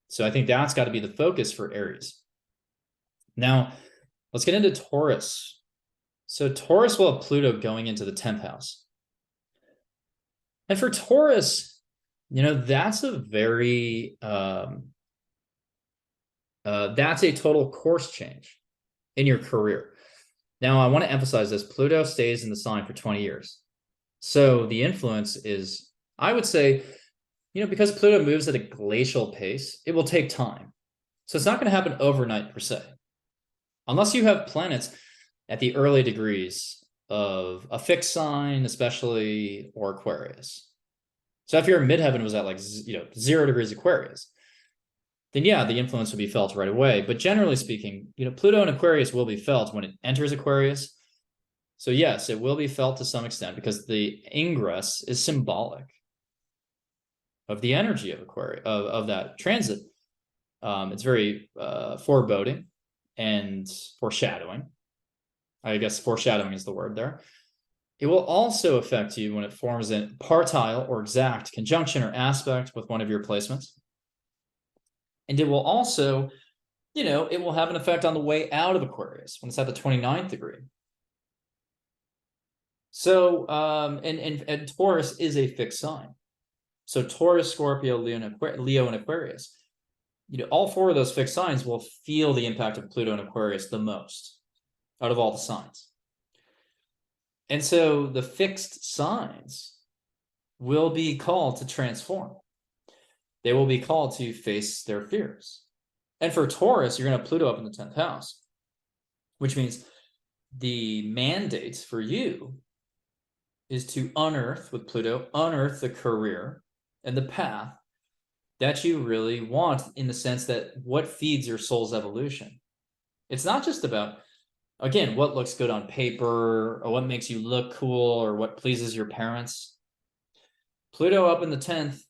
So I think that's got to be the focus for Aries. Now, let's get into Taurus. So Taurus will have Pluto going into the 10th house. And for Taurus, that's a very, that's a total course change in your career. Now, I want to emphasize this. Pluto stays in the sign for 20 years. So the influence is, I would say, because Pluto moves at a glacial pace, it will take time. So it's not going to happen overnight per se. Unless you have planets at the early degrees of a fixed sign, especially, or Aquarius. So if your midheaven was at 0 degrees Aquarius, then yeah, the influence will be felt right away. But generally speaking, Pluto in Aquarius will be felt when it enters Aquarius. So yes, it will be felt to some extent because the ingress is symbolic of the energy of Aquarius, of that transit. It's very foreboding and foreshadowing. I guess foreshadowing is the word there. It will also affect you when it forms a partile or exact conjunction or aspect with one of your placements. And it will also, it will have an effect on the way out of Aquarius when it's at the 29th degree. So, and Taurus is a fixed sign. So Taurus, Scorpio, Leo, and Aquarius, all 4 of those fixed signs will feel the impact of Pluto and Aquarius the most out of all the signs. And so the fixed signs will be called to transform. They will be called to face their fears. And for Taurus, you're going to have Pluto up in the 10th house, which means the mandate for you is to unearth, with Pluto, unearth the career and the path that you really want, in the sense that what feeds your soul's evolution. It's not just about, again, what looks good on paper or what makes you look cool or what pleases your parents. Pluto up in the 10th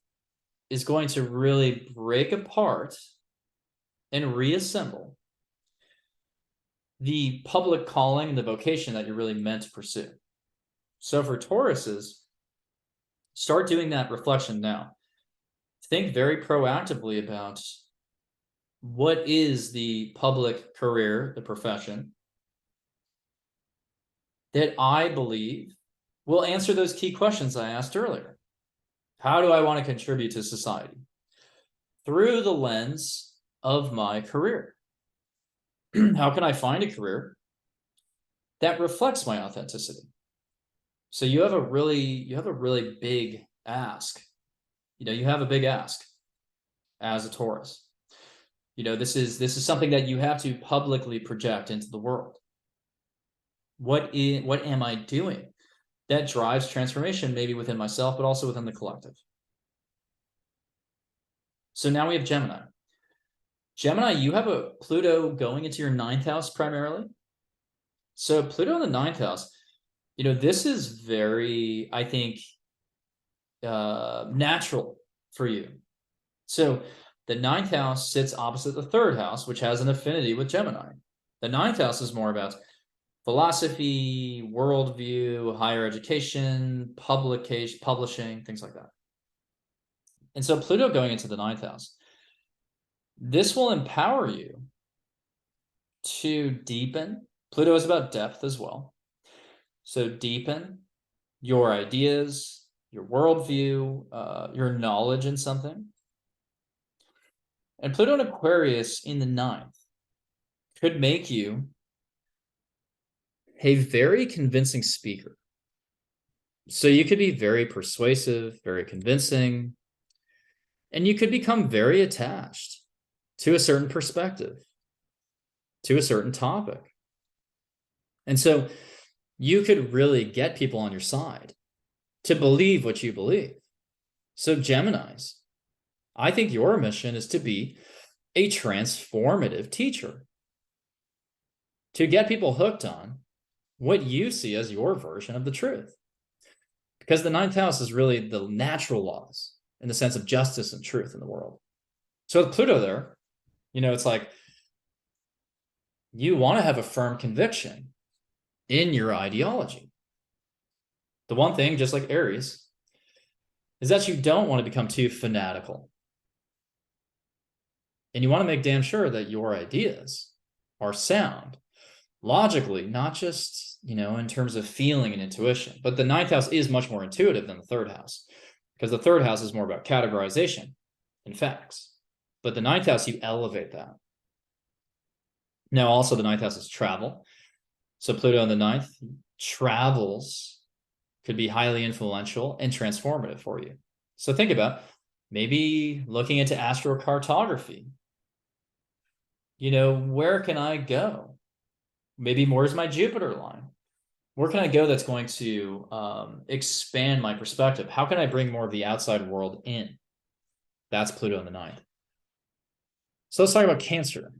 is going to really break apart and reassemble the public calling and the vocation that you're really meant to pursue. So for Tauruses, start doing that reflection now. Think very proactively about what is the public career, the profession that I believe will answer those key questions I asked earlier. How do I want to contribute to society? Through the lens of my career. How can I find a career that reflects my authenticity? So you have a really big ask. You have a big ask as a Taurus. This is something that you have to publicly project into the world. What am I doing that drives transformation, maybe within myself, but also within the collective? So now we have Gemini. Gemini, you have a Pluto going into your 9th house primarily. So Pluto in the 9th house, this is very, I think, natural for you. So the 9th house sits opposite the 3rd house, which has an affinity with Gemini. The 9th house is more about philosophy, worldview, higher education, publishing, things like that. And so Pluto going into the 9th house, this will empower you to deepen. Pluto is about depth as well. So deepen your ideas, your worldview, your knowledge in something. And Pluto in Aquarius in the 9th could make you a very convincing speaker. So you could be very persuasive, very convincing, and you could become very attached to a certain perspective, to a certain topic. And so you could really get people on your side to believe what you believe. So Geminis, I think your mission is to be a transformative teacher, to get people hooked on what you see as your version of the truth. Because the 9th house is really the natural laws in the sense of justice and truth in the world. So with Pluto there, it's like you want to have a firm conviction in your ideology. The one thing, just like Aries, is that you don't want to become too fanatical. And you want to make damn sure that your ideas are sound logically, not just, in terms of feeling and intuition. But the 9th house is much more intuitive than the 3rd house, because the 3rd house is more about categorization and facts. But the 9th house, you elevate that. Now, also the 9th house is travel. So Pluto in the 9th, travels could be highly influential and transformative for you. So think about maybe looking into astrocartography. Where can I go? Maybe where's my Jupiter line? Where can I go that's going to expand my perspective? How can I bring more of the outside world in? That's Pluto in the 9th. So let's talk about Cancer.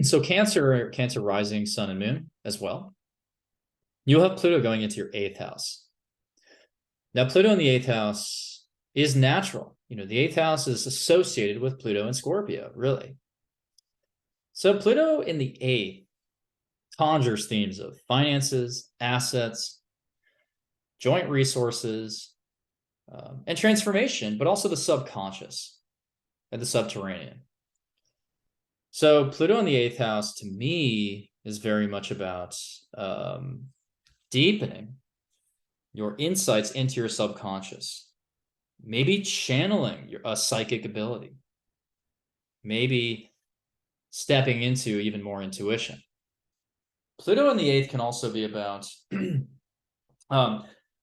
So Cancer rising, sun and moon as well. You'll have Pluto going into your 8th house. Now, Pluto in the 8th house is natural. The 8th house is associated with Pluto and Scorpio, really. So Pluto in the 8th conjures themes of finances, assets, joint resources, and transformation, but also the subconscious and the subterranean. So Pluto in the 8th house, to me, is very much about deepening your insights into your subconscious, maybe channeling a psychic ability, maybe stepping into even more intuition. Pluto in the 8th can also be about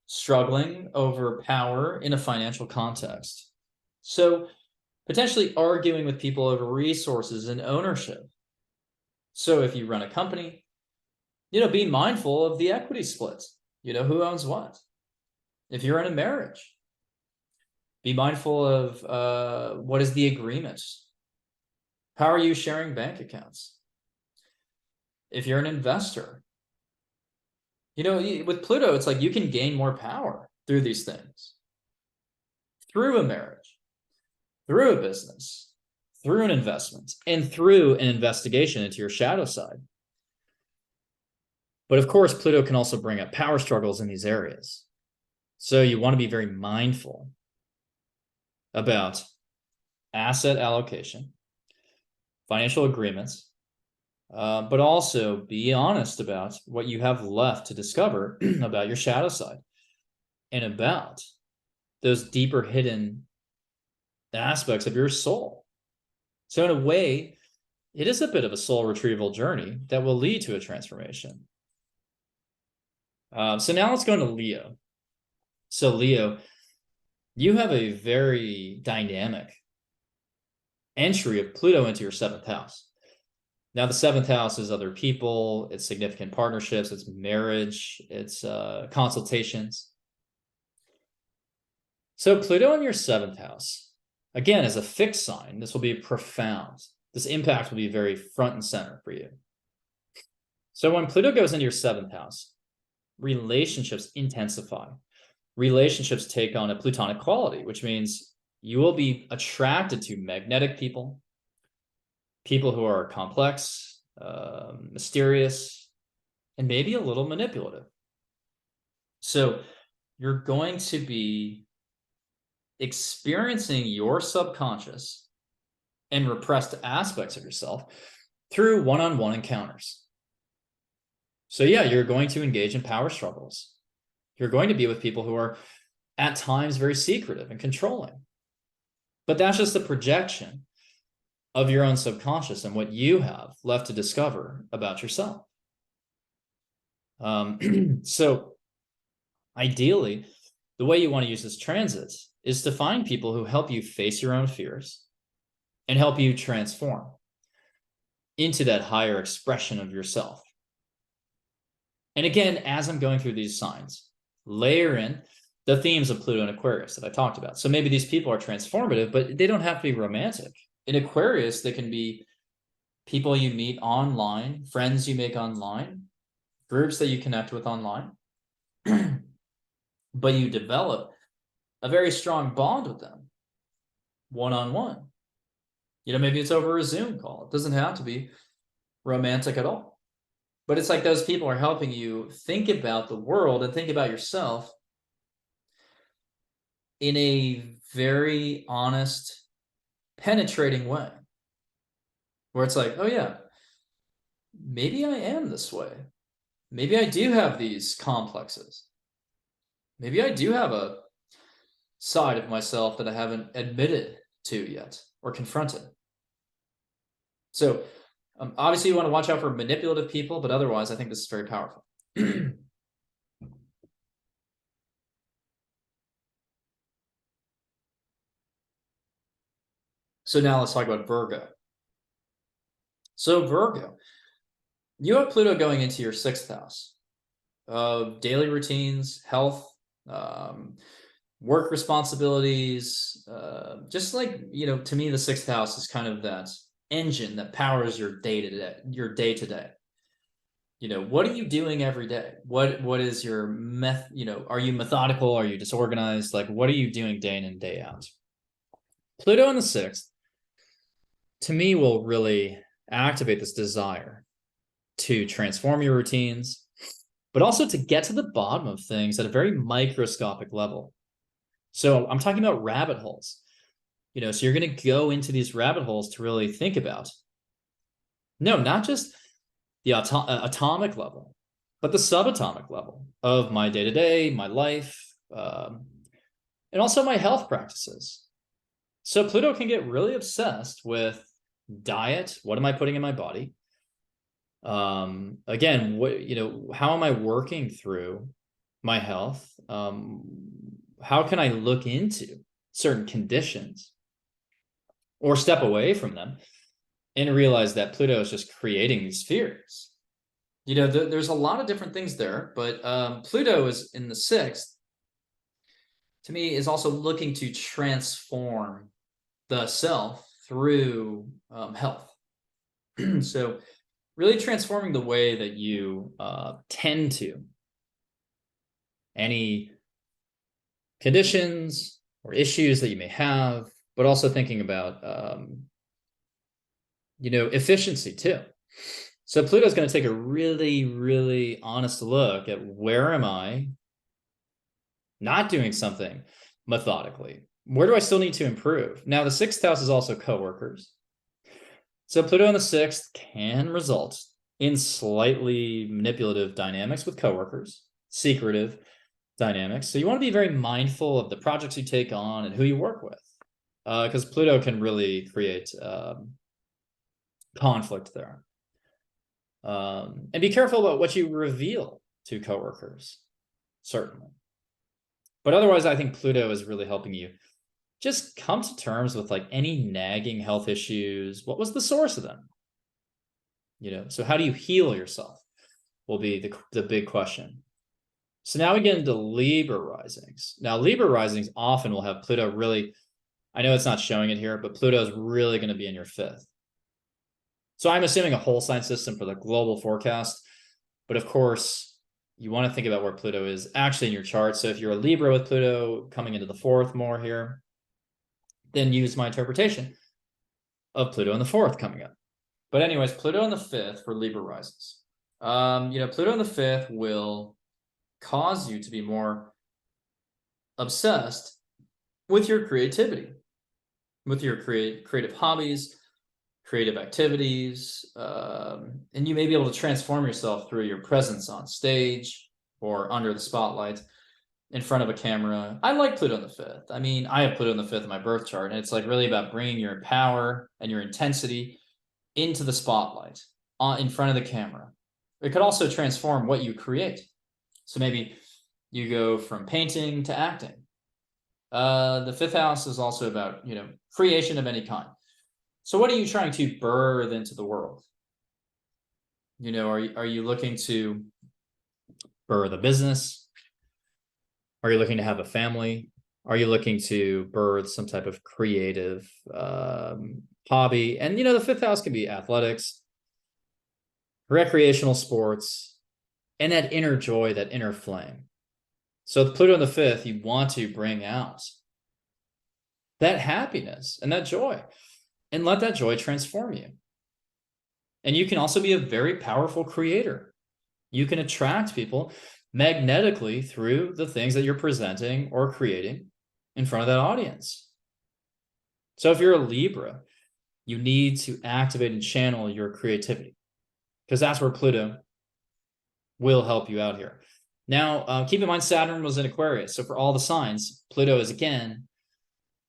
struggling over power in a financial context. So potentially arguing with people over resources and ownership. So if you run a company, be mindful of the equity splits. Who owns what? If you're in a marriage, be mindful of what is the agreement? How are you sharing bank accounts? If you're an investor, with Pluto, it's like you can gain more power through these things, through a marriage, through a business, through an investment, and through an investigation into your shadow side. But of course, Pluto can also bring up power struggles in these areas. So you want to be very mindful about asset allocation, financial agreements, but also be honest about what you have left to discover about your shadow side and about those deeper hidden aspects of your soul. So in a way, it is a bit of a soul retrieval journey that will lead to a transformation. So now let's go into Leo. So Leo, you have a very dynamic entry of Pluto into your 7th house. Now, the 7th house is other people, it's significant partnerships, it's marriage, it's consultations. So Pluto in your 7th house, again, as a fixed sign, this will be profound. This impact will be very front and center for you. So when Pluto goes into your 7th house, relationships intensify. Relationships take on a Plutonic quality, which means you will be attracted to magnetic people, people who are complex, mysterious, and maybe a little manipulative. So you're going to be experiencing your subconscious and repressed aspects of yourself through one-on-one encounters. So yeah, you're going to engage in power struggles. You're going to be with people who are at times very secretive and controlling. But that's just a projection of your own subconscious and what you have left to discover about yourself. So ideally, the way you want to use this transit is to find people who help you face your own fears and help you transform into that higher expression of yourself. And again, as I'm going through these signs, layer in the themes of Pluto and Aquarius that I talked about. So maybe these people are transformative, but they don't have to be romantic. In Aquarius, they can be people you meet online, friends you make online, groups that you connect with online, but you develop a very strong bond with them, one-on-one. You know, maybe it's over a Zoom call. It doesn't have to be romantic at all. But it's like those people are helping you think about the world and think about yourself in a very honest, penetrating way. Where it's like, oh yeah, maybe I am this way. Maybe I do have these complexes. Maybe I do have a side of myself that I haven't admitted to yet or confronted. So obviously you want to watch out for manipulative people, but otherwise I think this is very powerful. So now let's talk about Virgo. So Virgo, you have Pluto going into your 6th house of daily routines, health, work responsibilities, just like, you know, to me, the 6th house is kind of that engine that powers your day to day. You know, what are you doing every day? What is your you know, are you methodical? Are you disorganized? Like, what are you doing day in and day out? Pluto in the 6th, to me, will really activate this desire to transform your routines, but also to get to the bottom of things at a very microscopic level. So I'm talking about rabbit holes. You know, so you're going to go into these rabbit holes to really think about, no, not just the atomic level, but the subatomic level of my day-to-day, my life, and also my health practices. So Pluto can get really obsessed with diet. What am I putting in my body? Again, you know, how am I working through my health? How can I look into certain conditions or step away from them and realize that Pluto is just creating these fears? You know, there's a lot of different things there, but Pluto is in the 6th, to me, is also looking to transform the self through health. So really transforming the way that you tend to any conditions or issues that you may have, but also thinking about, you know, efficiency too. So Pluto is going to take a really, really honest look at where am I not doing something methodically? Where do I still need to improve? Now, the sixth house is also coworkers. So Pluto in the sixth can result in slightly manipulative dynamics with coworkers, secretive dynamics. So you want to be very mindful of the projects you take on and who you work with, because Pluto can really create conflict there. And be careful about what you reveal to coworkers, certainly. But otherwise, I think Pluto is really helping you just come to terms with like any nagging health issues. What was the source of them? So how do you heal yourself will be the big question. So now we get into Libra risings. Now, Libra risings often will have Pluto really, I know it's not showing it here, but Pluto is really going to be in your fifth. So I'm assuming a whole sign system for the global forecast. But of course, you want to think about where Pluto is actually in your chart. So if you're a Libra with Pluto coming into the fourth more here, then use my interpretation of Pluto in the fourth coming up. But anyways, Pluto in the fifth for Libra risings. Pluto in the fifth will cause you to be more obsessed with your creativity, with your creative hobbies, creative activities, and you may be able to transform yourself through your presence on stage or under the spotlight in front of a camera. I like Pluto in the fifth. I mean, I have Pluto in the fifth in my birth chart, and it's like really about bringing your power and your intensity into the spotlight in front of the camera. It could also transform what you create. So maybe you go from painting to acting. The fifth house is also about, creation of any kind. So what are you trying to birth into the world? Are you looking to birth a business? Are you looking to have a family? Are you looking to birth some type of creative hobby? And, the fifth house can be athletics, recreational sports, and that inner joy, that inner flame. So with Pluto in the fifth, you want to bring out that happiness and that joy and let that joy transform you. And you can also be a very powerful creator. You can attract people magnetically through the things that you're presenting or creating in front of that audience. So if you're a Libra, you need to activate and channel your creativity, because that's where Pluto will help you out here. Now, keep in mind, Saturn was in Aquarius. So for all the signs, Pluto is, again,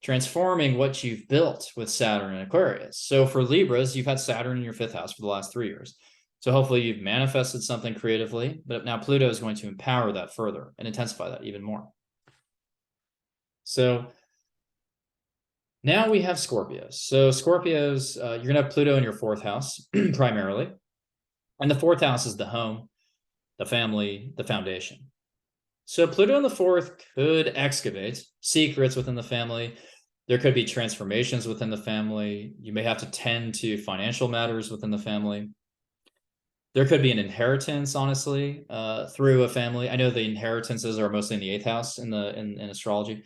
transforming what you've built with Saturn and Aquarius. So for Libras, you've had Saturn in your fifth house for the last 3 years. So hopefully you've manifested something creatively, but now Pluto is going to empower that further and intensify that even more. So now we have Scorpios. So Scorpios, you're going to have Pluto in your fourth house primarily. And the fourth house is the home, the family, the foundation. So Pluto in the fourth could excavate secrets within the family. There could be transformations within the family. You may have to tend to financial matters within the family. There could be an inheritance, honestly, through a family. I know the inheritances are mostly in the eighth house in astrology.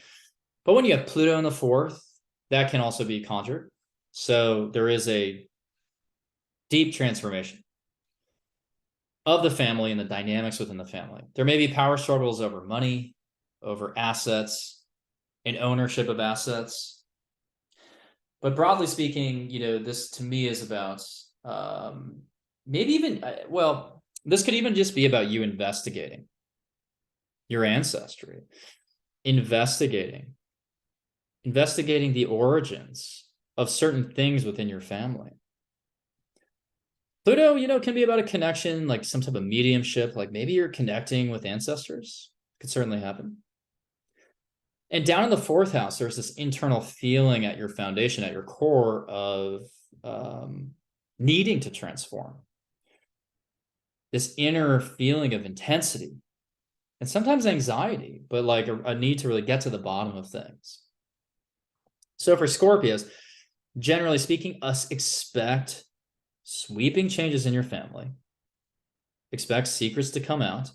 But when you have Pluto in the fourth, that can also be conjured. So there is a deep transformation of the family and the dynamics within the family. There may be power struggles over money, over assets, and ownership of assets. But broadly speaking, this to me is about maybe even, this could even just be about you investigating your ancestry, investigating the origins of certain things within your family. Pluto, can be about a connection, like some type of mediumship, like maybe you're connecting with ancestors. Could certainly happen. And down in the fourth house, there's this internal feeling at your foundation, at your core of needing to transform. This inner feeling of intensity and sometimes anxiety, but like a need to really get to the bottom of things. So for Scorpios, generally speaking, expect sweeping changes in your family. Expect secrets to come out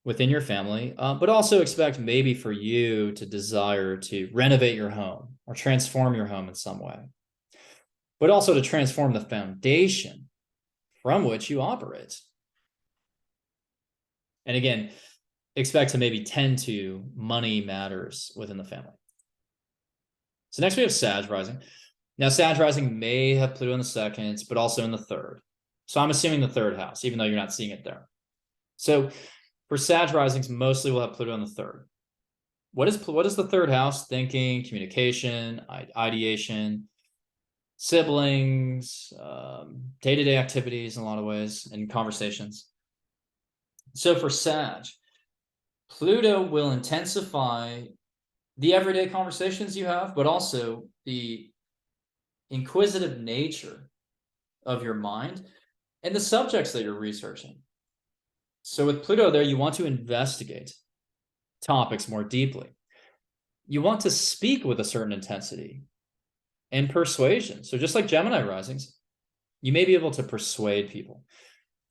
within your family, but also expect maybe for you to desire to renovate your home or transform your home in some way, but also to transform the foundation from which you operate. And again, expect to maybe tend to money matters within the family. So next we have Sag rising. Now, Sag rising may have Pluto in the second, but also in the third. So I'm assuming the third house, even though you're not seeing it there. So for Sag risings, mostly we'll have Pluto in the third. What is the third house? Thinking, communication, ideation, siblings, day-to-day activities in a lot of ways, and conversations. So for Sag, Pluto will intensify the everyday conversations you have, but also the inquisitive nature of your mind and the subjects that you're researching. So with Pluto there, you want to investigate topics more deeply. You want to speak with a certain intensity and persuasion. So just like Gemini risings, you may be able to persuade people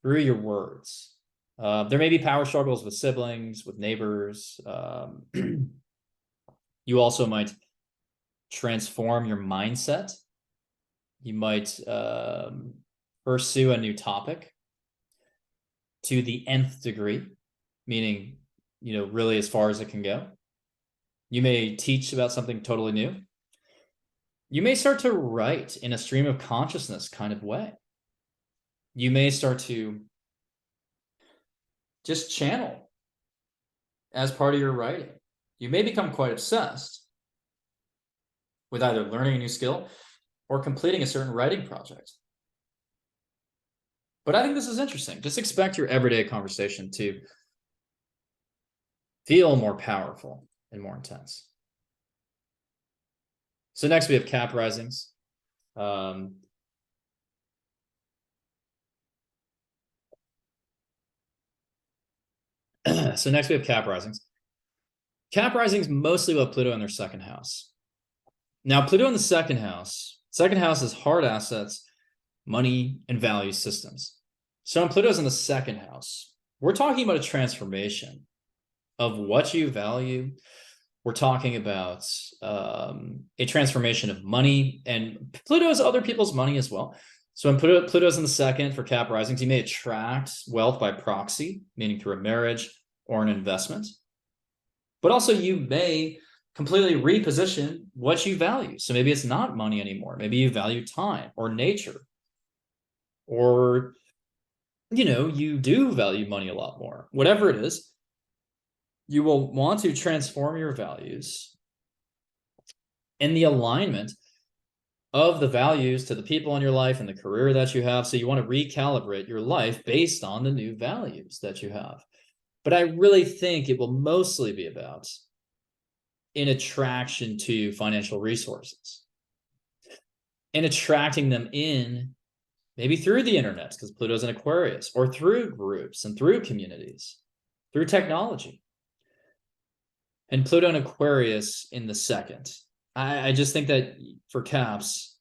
through your words. There may be power struggles with siblings, with neighbors. You also might transform your mindset. You might pursue a new topic to the nth degree, meaning, really as far as it can go. You may teach about something totally new. You may start to write in a stream of consciousness kind of way. You may start to just channel as part of your writing. You may become quite obsessed with either learning a new skill or completing a certain writing project. But I think this is interesting. Just expect your everyday conversation to feel more powerful and more intense. So next we have Cap risings. So next we have Cap risings. Cap risings mostly will have Pluto in their second house. Now, Pluto in the second house is hard assets, money, and value systems. So when Pluto's in the second house, we're talking about a transformation of what you value. We're talking about a transformation of money, and Pluto is other people's money as well. So when Pluto's in the second for Cap risings, you may attract wealth by proxy, meaning through a marriage or an investment. But also you may completely reposition what you value. So maybe it's not money anymore. Maybe you value time or nature, or, you do value money a lot more. Whatever it is, you will want to transform your values and the alignment of the values to the people in your life and the career that you have. So you want to recalibrate your life based on the new values that you have. But I really think it will mostly be about an attraction to financial resources and attracting them in maybe through the internet, because Pluto's in Aquarius, or through groups and through communities, through technology. And Pluto in Aquarius in the second. I just think that for Caps,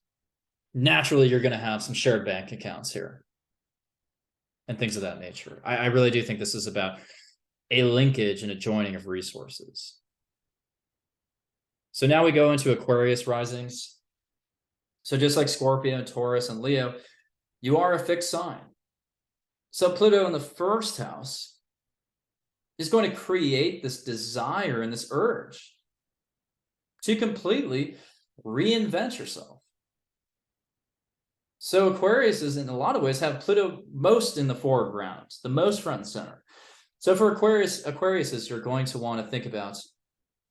naturally you're going to have some shared bank accounts here and things of that nature. I really do think this is about a linkage and a joining of resources. So now we go into Aquarius risings. So just like Scorpio, Taurus, and Leo, you are a fixed sign. So Pluto in the first house is going to create this desire and this urge to completely reinvent yourself. So Aquarius is in a lot of ways have Pluto most in the foreground, the most front and center. So for Aquarius, you're going to want to think about,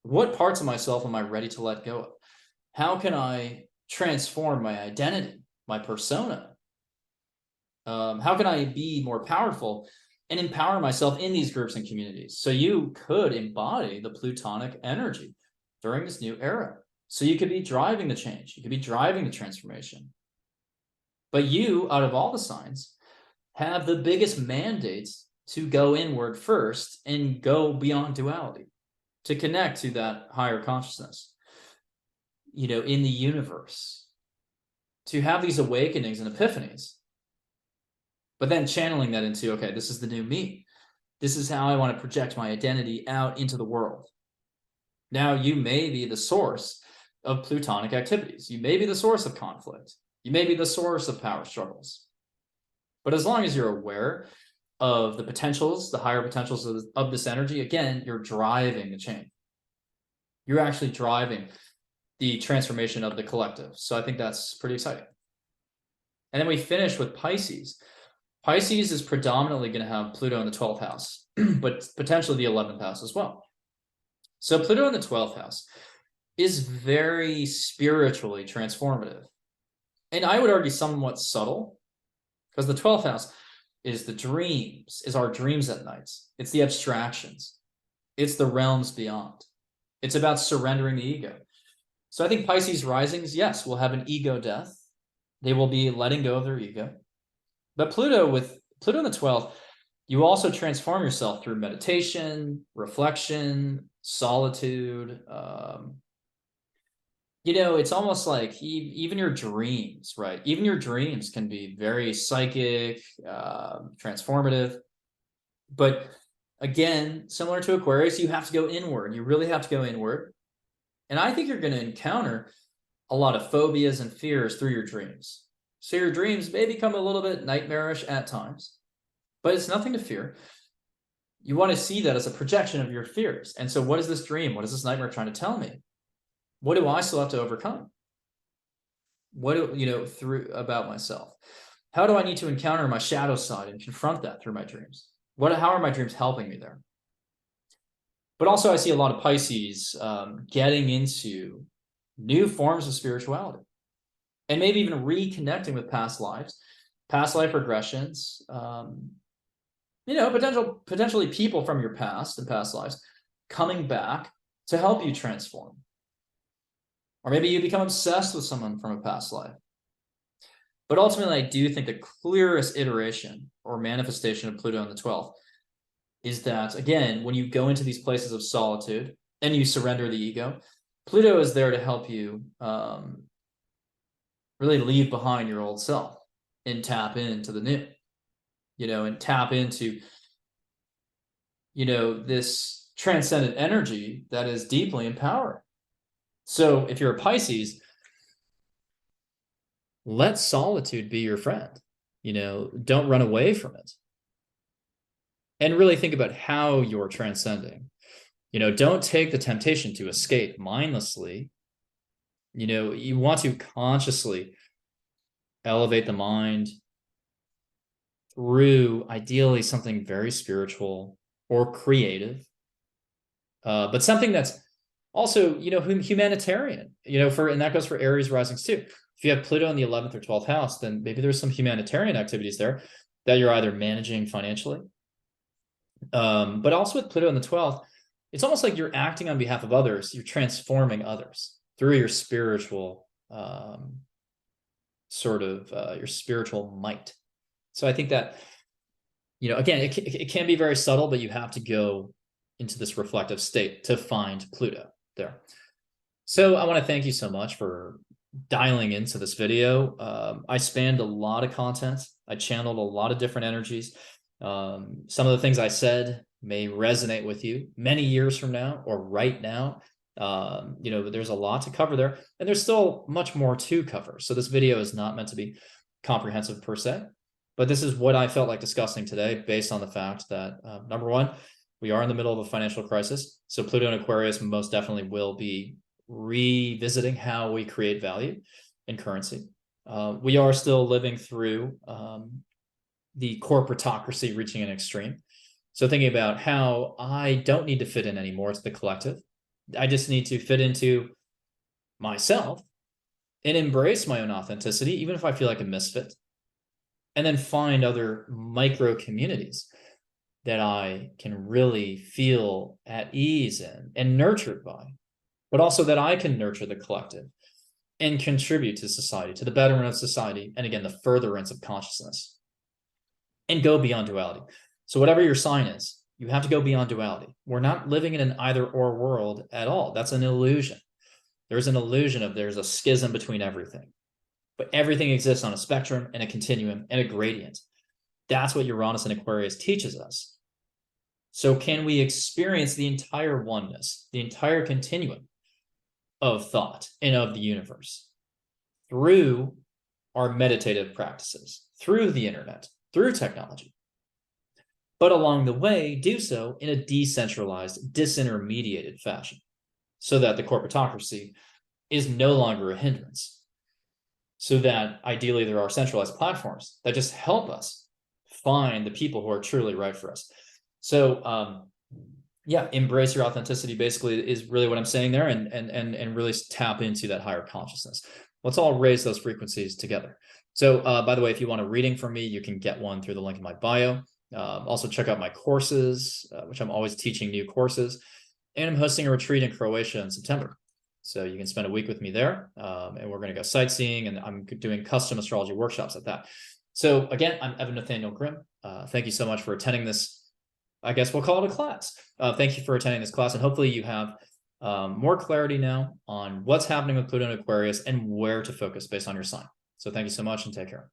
what parts of myself am I ready to let go of? How can I transform my identity, my persona? How can I be more powerful and empower myself in these groups and communities? So you could embody the Plutonic energy during this new era. So you could be driving the change. You could be driving the transformation. But you, out of all the signs, have the biggest mandates to go inward first and go beyond duality, to connect to that higher consciousness, in the universe, to have these awakenings and epiphanies. But then channeling that into, okay, this is the new me. This is how I want to project my identity out into the world. Now, you may be the source of Plutonic activities. You may be the source of conflict. You may be the source of power struggles. But as long as you're aware of the potentials, the higher potentials of this energy, again, you're driving the change. You're actually driving the transformation of the collective. So I think that's pretty exciting. And then we finish with Pisces. Pisces is predominantly going to have Pluto in the 12th house, but potentially the 11th house as well. So Pluto in the 12th house is very spiritually transformative. And I would argue somewhat subtle, because the 12th house is the dreams, is our dreams at night. It's the abstractions. It's the realms beyond. It's about surrendering the ego. So I think Pisces risings, yes, will have an ego death. They will be letting go of their ego. But Pluto, with Pluto in the 12th, you also transform yourself through meditation, reflection, solitude. You know, it's almost like even your dreams, right? Even your dreams can be very psychic, transformative. But again, similar to Aquarius, you have to go inward. You really have to go inward. And I think you're going to encounter a lot of phobias and fears through your dreams. So your dreams may become a little bit nightmarish at times, but it's nothing to fear. You want to see that as a projection of your fears. And so what is this dream? What is this nightmare trying to tell me? What do I still have to overcome? What do you know through about myself? How do I need to encounter my shadow side and confront that through my dreams? How are my dreams helping me there? But also I see a lot of Pisces getting into new forms of spirituality and maybe even reconnecting with past lives, past life regressions, you know, potentially people from your past and past lives coming back to help you transform. Or maybe you become obsessed with someone from a past life. But ultimately, I do think the clearest iteration or manifestation of Pluto in the 12th is that, again, when you go into these places of solitude and you surrender the ego, Pluto is there to help you really leave behind your old self and tap into the new, you know, and tap into, you know, this transcendent energy that is deeply empowering. So if you're a Pisces, let solitude be your friend. You know, don't run away from it. And really think about how you're transcending. You know, don't take the temptation to escape mindlessly. You know, you want to consciously elevate the mind through ideally something very spiritual or creative, but something that's also, you know, humanitarian, you know, and that goes for Aries risings too. If you have Pluto in the 11th or 12th house, then maybe there's some humanitarian activities there that you're either managing financially. But also with Pluto in the 12th, it's almost like you're acting on behalf of others. You're transforming others through your spiritual your spiritual might. So I think that, you know, again, it can be very subtle, but you have to go into this reflective state to find Pluto there. So I want to thank you so much for dialing into this video. I spanned a lot of content. I channeled a lot of different energies. Some of the things I said may resonate with you many years from now or right now. You know, there's a lot to cover there, and there's still much more to cover. So this video is not meant to be comprehensive per se, but this is what I felt like discussing today based on the fact that, number one, we are in the middle of a financial crisis. So Pluto and Aquarius most definitely will be revisiting how we create value in currency. We are still living through the corporatocracy reaching an extreme. So thinking about how I don't need to fit in anymore to the collective. I just need to fit into myself and embrace my own authenticity, even if I feel like a misfit. And then find other micro communities that I can really feel at ease in and nurtured by, but also that I can nurture the collective and contribute to society, to the betterment of society, and again, the furtherance of consciousness, and go beyond duality. So whatever your sign is, you have to go beyond duality. We're not living in an either-or world at all. That's an illusion. There's an illusion of there's a schism between everything, but everything exists on a spectrum and a continuum and a gradient. That's what Uranus and Aquarius teaches us. So can we experience the entire oneness, the entire continuum of thought and of the universe through our meditative practices, through the internet, through technology. But along the way, do so in a decentralized, disintermediated fashion, so that the corporatocracy is no longer a hindrance. So that ideally there are centralized platforms that just help us find the people who are truly right for us. So yeah, embrace your authenticity basically is really what I'm saying there, and really tap into that higher consciousness. Let's all raise those frequencies together. So by the way, if you want a reading from me, you can get one through the link in my bio. Also check out my courses, which I'm always teaching new courses, and I'm hosting a retreat in Croatia in September. So you can spend a week with me there, and we're going to go sightseeing, and I'm doing custom astrology workshops at that. So again, I'm Evan Nathaniel Grimm. Thank you so much for attending this. I guess we'll call it a class. Thank you for attending this class, and hopefully you have more clarity now on what's happening with Pluto and Aquarius and where to focus based on your sign. So thank you so much, and take care.